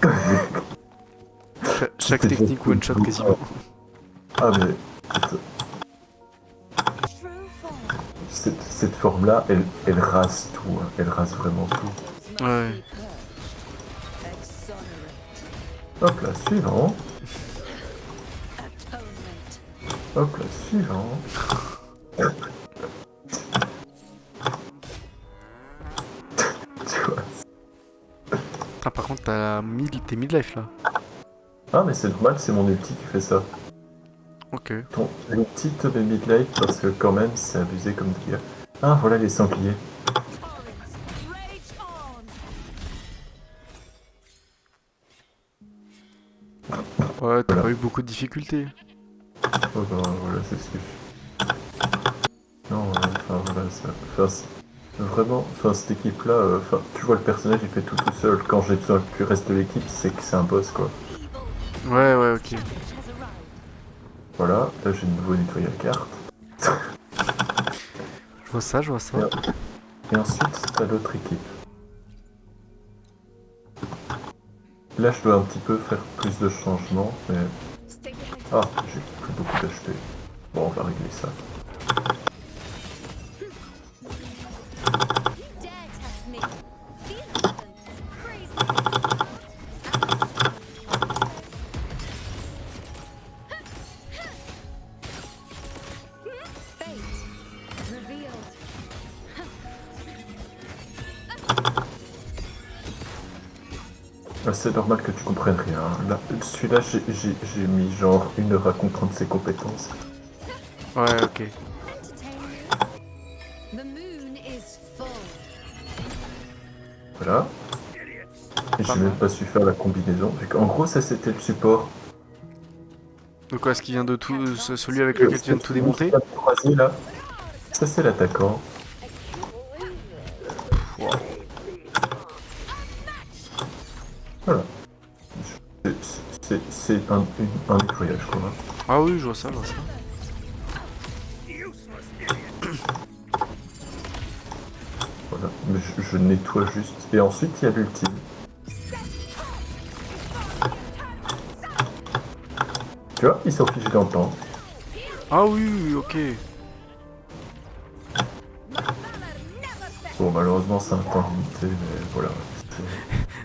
Mais... chaque technique one shot quasiment. Ah mais... Cette forme-là, elle rase tout, hein. Elle rase vraiment tout. Ouais. Hop là, suivant. Hop là, suivant. Tu vois. Ah par contre t'es mid-life là. Ah mais c'est normal, c'est mon ulti qui fait ça. Ok. Ton ulti te met mid-life parce que quand même c'est abusé comme dégâts. Ah voilà les sangliers. Ouais, t'as Voilà. pas eu beaucoup de difficultés. Oh bah voilà, c'est ce que je... Non, enfin voilà, ça... Enfin, vraiment, enfin cette équipe-là, enfin, tu vois le personnage il fait tout seul. Quand j'ai besoin que le reste de l'équipe, c'est que c'est un boss quoi. Ouais, ouais, ok. Voilà, là j'ai de nouveau nettoyé la carte. Je vois ça, je vois ça. Et ensuite, t'as l'autre équipe. Là, je dois un petit peu faire plus de changements, mais... Ah, j'ai plus beaucoup d'HP. Bon, on va régler ça. C'est normal que tu comprennes rien. Là, celui-là, j'ai mis genre 1 heure à comprendre ses compétences. Ouais, ok. Voilà. Et j'ai même pas su faire la combinaison. Vu qu'en gros, ça c'était le support. Donc quoi, ce qui vient de tout... celui avec lequel tu viens de tout démonter? Croisé, là. Ça c'est l'attaquant. Wow. Voilà. C'est un nettoyage quoi. Ah oui, je vois ça, je vois ça. Voilà. Mais je nettoie juste. Et ensuite il y a l'ultime. Tu vois, ils sont figés dans le temps. Ah oui, oui, ok. Bon, malheureusement c'est un temps limité, mais voilà.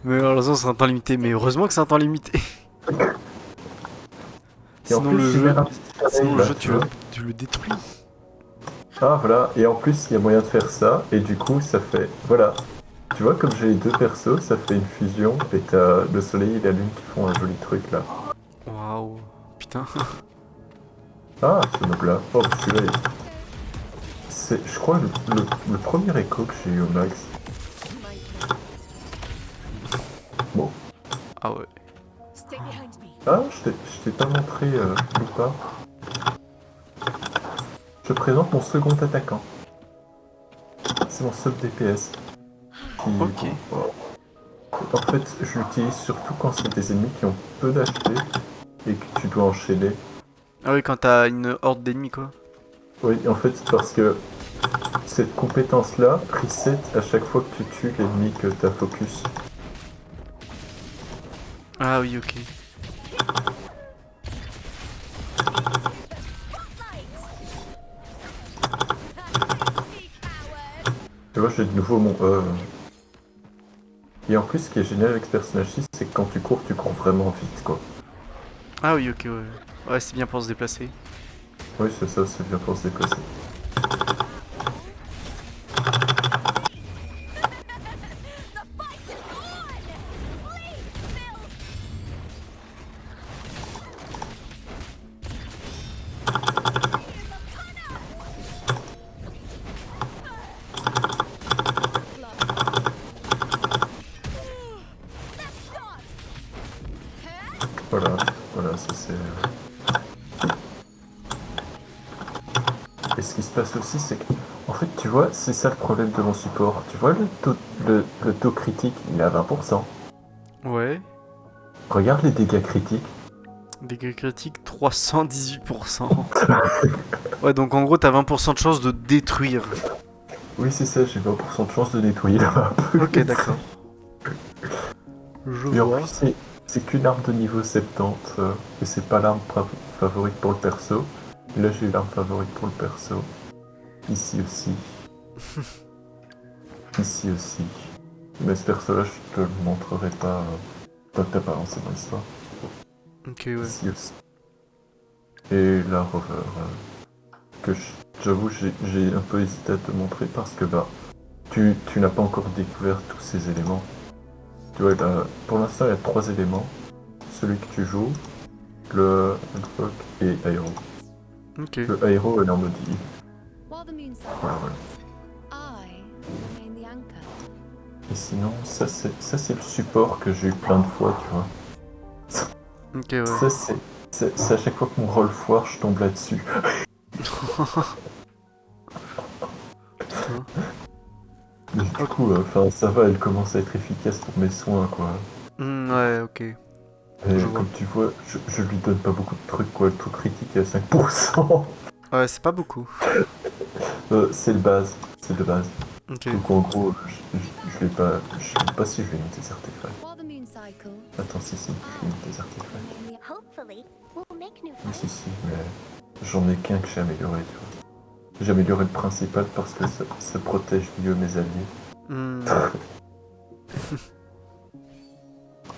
Mais malheureusement c'est un temps limité, mais heureusement que c'est un temps limité. Et en Sinon plus, le il jeu, met un petit pareil, là, tu le détruis. Ah voilà, et en plus il y a moyen de faire ça, et du coup ça fait... Voilà. Tu vois, comme j'ai les 2 persos, ça fait une fusion, et t'as le soleil et la lune qui font un joli truc là. Waouh. Putain. Ah, ce mob-là. Oh, celui-là, c'est, je crois, le premier écho que j'ai eu au max. Bon. Ah ouais. Ah, je t'ai pas montré, Loupa. Je présente mon second attaquant. C'est mon sub DPS. Qui, Ok. En fait, je l'utilise surtout quand c'est des ennemis qui ont peu d'HP et que tu dois enchaîner. Ah oui, quand t'as une horde d'ennemis quoi. Oui, en fait, parce que cette compétence-là reset à chaque fois que tu tues l'ennemi que t'as focus. Ah oui, ok. Tu vois, j'ai de nouveau mon E. Et en plus, ce qui est génial avec ce personnage-ci, c'est que quand tu cours vraiment vite, quoi. Ah oui, ok, ouais. Ouais, c'est bien pour se déplacer. Oui, c'est ça, c'est bien pour se déplacer. Voilà, voilà, ça c'est... Et ce qui se passe aussi, c'est que... En fait, tu vois, c'est ça le problème de mon support. Tu vois, le taux critique, il est à 20%. Ouais. Regarde les dégâts critiques. Dégâts critiques 318%. Ouais, donc en gros, t'as 20% de chance de détruire. Oui, c'est ça, j'ai 20% de chance de nettoyer la map. Ok, d'accord. Je Et en vois. plus, c'est qu'une arme de niveau 70, et c'est pas l'arme favorite pour le perso. Et là, j'ai l'arme favorite pour le perso. Ici aussi. Ici aussi. Mais ce perso-là, je te le montrerai pas. Toi, t'as pas lancé dans l'histoire. Ok, ouais. Ici aussi. Et la rover, que j'avoue, j'ai un peu hésité à te montrer parce que bah, tu n'as pas encore découvert tous ces éléments. Tu vois, là, pour l'instant, il y a 3 éléments. Celui que tu joues, le rock et aéro. Ok. Le aéro est en mode I. Voilà, voilà. Et sinon, ça c'est le support que j'ai eu plein de fois, tu vois. Ok, ouais. Ça c'est à chaque fois que mon roll foire, je tombe là-dessus. Putain. Mais du coup, enfin ça va, elle commence à être efficace pour mes soins, quoi. Ouais, ok. Et Je vois. comme tu vois, je lui donne pas beaucoup de trucs, quoi. Le taux critique est à 5%. Ouais, c'est pas beaucoup. C'est le base, c'est de base. Ok. Donc en gros, je l'ai pas... Je sais pas si je vais noter ces artefacts. Attends, si, je vais noter ces artefacts. Hopefully, we'll make new Oui, si, mais j'en ai qu'un que j'ai amélioré, tu vois. J'ai amélioré le principal parce que ça protège mieux mes alliés. Hmm.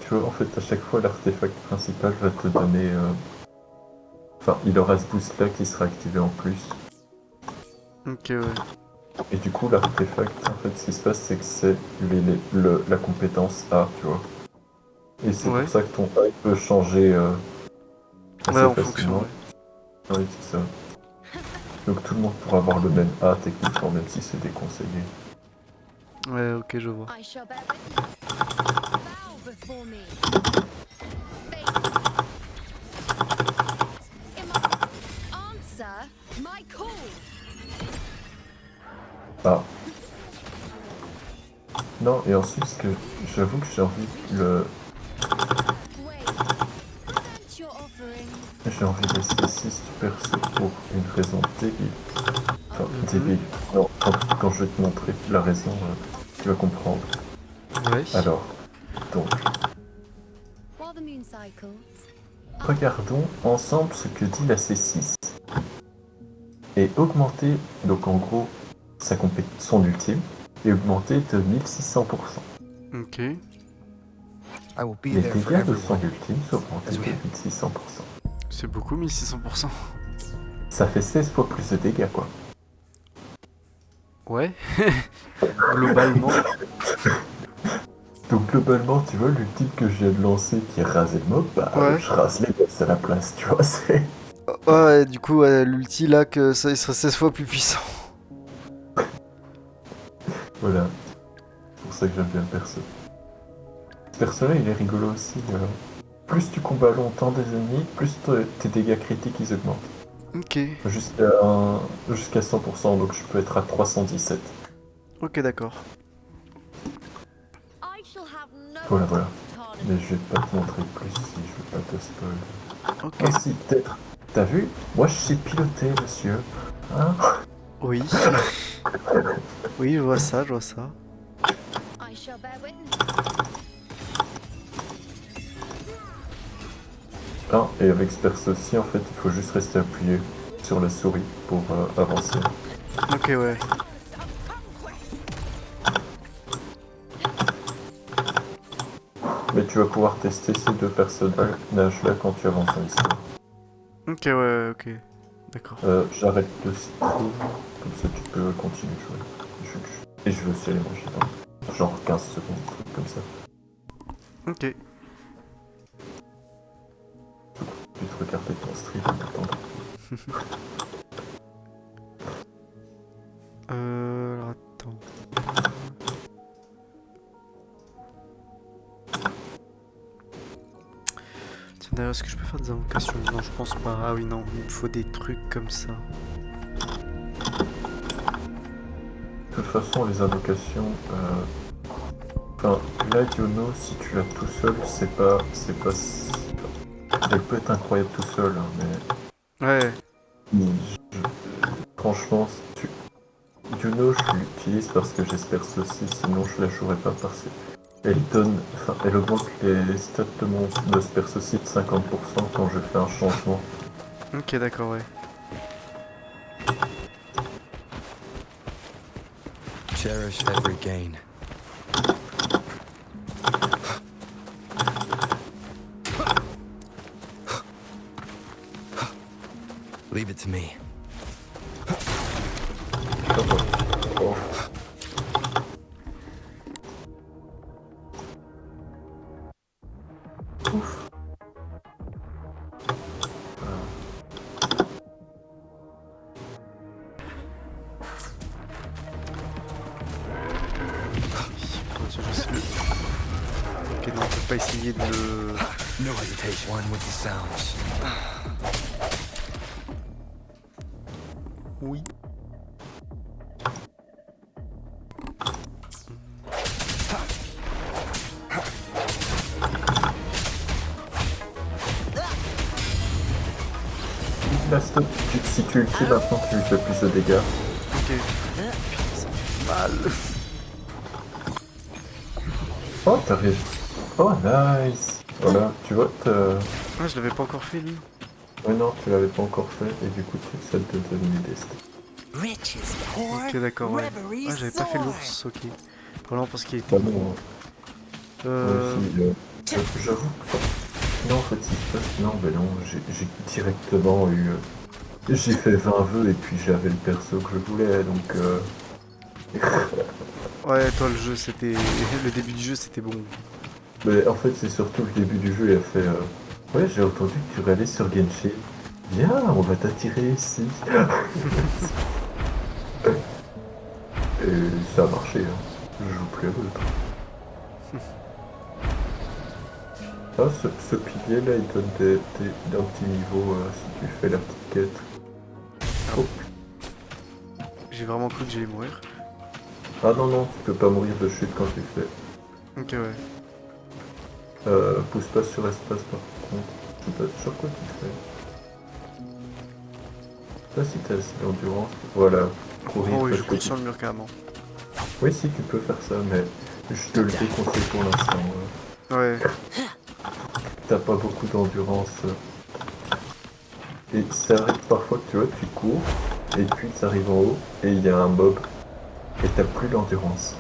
Tu vois, en fait, à chaque fois, l'artefact principal va te donner... Enfin, il aura ce boost-là qui sera activé en plus. Ok, ouais. Et du coup, l'artefact, en fait, ce qui se passe, c'est que c'est la compétence A, tu vois. Et c'est Ouais. pour ça que ton A il peut changer assez Ouais, en facilement. fonction, ouais. Oui, c'est ça. Donc tout le monde pourra avoir le même A techniquement, même si c'est déconseillé. Ouais, ok, je vois. I shall bear witness. Bow before me. Answer my call. Ah. Non, et ensuite, ce que j'avoue que j'ai envie de Wait. Present your offerings. J'ai envie de laisser 6 du perso pour une raison débile. Enfin, Mhm. débile. Non, quand je vais te montrer la raison, tu vas comprendre. Ouais. Alors, donc, While the moon cycles. regardons ensemble ce que dit la C6. Et augmenter, donc en gros, son ultime, et augmenter de 1600%. Ok. I will be Les there for dégâts de son everyone. ultime sont augmentés de 1600%. C'est beaucoup, 1600%. Ça fait 16 fois plus de dégâts, quoi. Ouais. Globalement. Donc globalement, tu vois, l'ultime que je viens de lancer qui est raser le mob, bah Ouais. je rase les boss à la place, tu vois, c'est... Ouais, du coup, l'ulti là, que ça il serait 16 fois plus puissant. Voilà. C'est pour ça que j'aime bien le perso. Ce perso-là, il est rigolo aussi. Plus tu combats longtemps des ennemis, plus tes dégâts critiques ils augmentent. Ok. Jusqu'à 100%, donc je peux être à 317. Ok, d'accord. I shall have no Voilà. tarnish. Mais je vais pas te montrer plus si je veux pas te spoil. Ok. Ah si, peut-être. T'as vu? Moi je sais piloter, monsieur. Hein? Oui. Oui, je vois ça, je vois ça. I shall bear witness. Ah, et avec Sperse aussi, en fait, il faut juste rester appuyé sur la souris pour avancer. Ok, ouais. Mais tu vas pouvoir tester ces deux personnages-là quand tu avances dans l'histoire. Ok, ouais, ok. D'accord. J'arrête le stream, comme ça tu peux continuer de jouer. Et je vais aussi aller manger dans genre 15 secondes, un truc comme ça. Ok. Tu te regarder ton stream en attendant. Alors attends. Tiens, d'ailleurs, est-ce que je peux faire des invocations? Non, je pense pas. Ah oui, non, il me faut des trucs comme ça. De toute façon, les invocations... Enfin, là, Yono, si tu l'as tout seul, c'est pas... Elle peut être incroyable tout seul, hein, mais... Ouais. Franchement, Juno, je l'utilise parce que j'espère ceci, sinon je la jouerai pas parce qu'elle donne, enfin, elle augmente les stats de Spersoci de 50% quand je fais un changement. Ok, d'accord, ouais. Cherish every gain. Leave it to me. Oh. Ouf. Ok, non, on peut pas essayer de le... No hesitation. One with the sounds. Oui. Là, stop. Si tu ulti maintenant, tu lui fais plus de dégâts. Ok. Putain, ça fait mal. Oh, t'as réussi. Oh, nice. Voilà, tu vois, Ah, je l'avais pas encore fait, lui. Ouais, non, tu l'avais pas encore fait, et du coup, ça te donne des stats. Rich is poor, Ok, d'accord, ouais. reverie Ah, j'avais pas fait soar. l'ours, ok. Vraiment parce qu'il était... Bah bon, Euh... j'avoue que... Non, en fait, si je passe... Non, mais non, j'ai directement eu... J'ai fait 20 vœux et puis j'avais le perso que je voulais, donc... Ouais, toi, le jeu, c'était... Le début du jeu, c'était bon. Mais en fait, c'est surtout le début du jeu, il a fait... Ouais, j'ai entendu que tu réalises sur Genshin. Viens, on va t'attirer ici. Et ça a marché, hein. Je joue plus à l'autre. Ah, ce pilier là, il donne d'un petit niveau si tu fais la petite quête. Oh. J'ai vraiment cru que j'allais mourir. Ah non, non, tu peux pas mourir de chute quand tu fais. Ok, ouais. Pousse pas sur espace par contre. Je sais pas sur quoi tu fais. Je sais pas si t'as assez d'endurance. Voilà, courir. Oh oui, je parce que cours sur le mur carrément. Oui, si tu peux faire ça, mais je te le déconseille pour l'instant. Ouais. T'as pas beaucoup d'endurance. Et ça arrive parfois que tu vois, tu cours, et puis ça arrive en haut, et il y a un mob, et t'as plus d'endurance.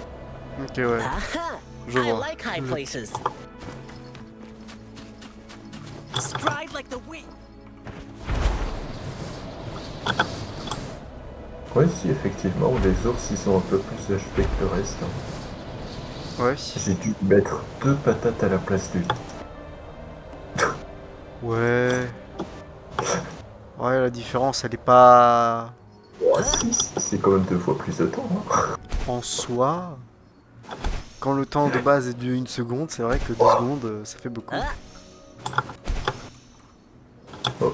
Ok, ouais. Aha! Je I vois. like high places. Stride like the wind. Ouais, si, effectivement, les ours, ils ont un peu plus d'HP que le reste. Hein. Ouais. J'ai dû mettre 2 patates à la place d'une. Ouais. Ouais, la différence, elle est pas... Oh, si, c'est quand même 2 fois plus de temps. Hein. En soi... Quand le temps de base est de 1 seconde, c'est vrai que 2 secondes, ça fait beaucoup. Oh,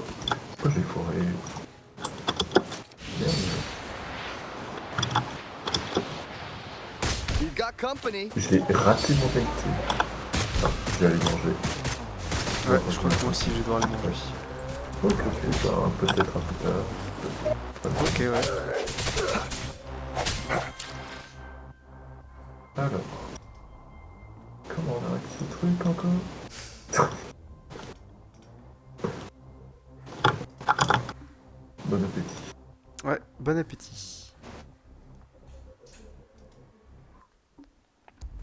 pourquoi j'ai foiré? Merde. You've got company. J'ai raté mon ulti. Ah, je vais aller manger. Ouais, je crois que moi aussi, je vais devoir aller manger. Ok, bah, peut-être un peu tard. Ok, ouais. Alors, comment on arrête ce truc encore? Bon appétit.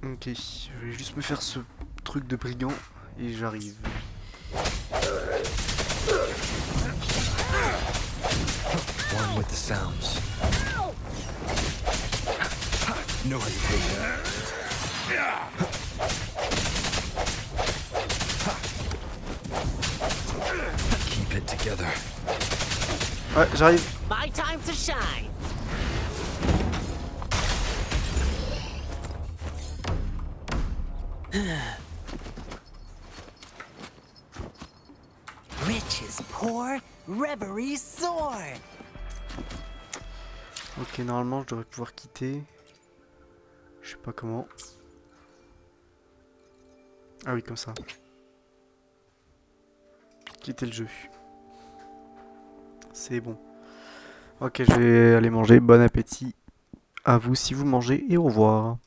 Ok, je vais juste me faire ce truc de brigand et j'arrive. One with the sounds. No hesitation. Keep it together. Ouais, j'arrive. My time to shine. Riches pour, reveries soar. Ok, normalement je devrais pouvoir quitter. Je sais pas comment. Ah oui, comme ça. Quitter le jeu. C'est bon. Ok, je vais aller manger. Bon appétit à vous si vous mangez et au revoir.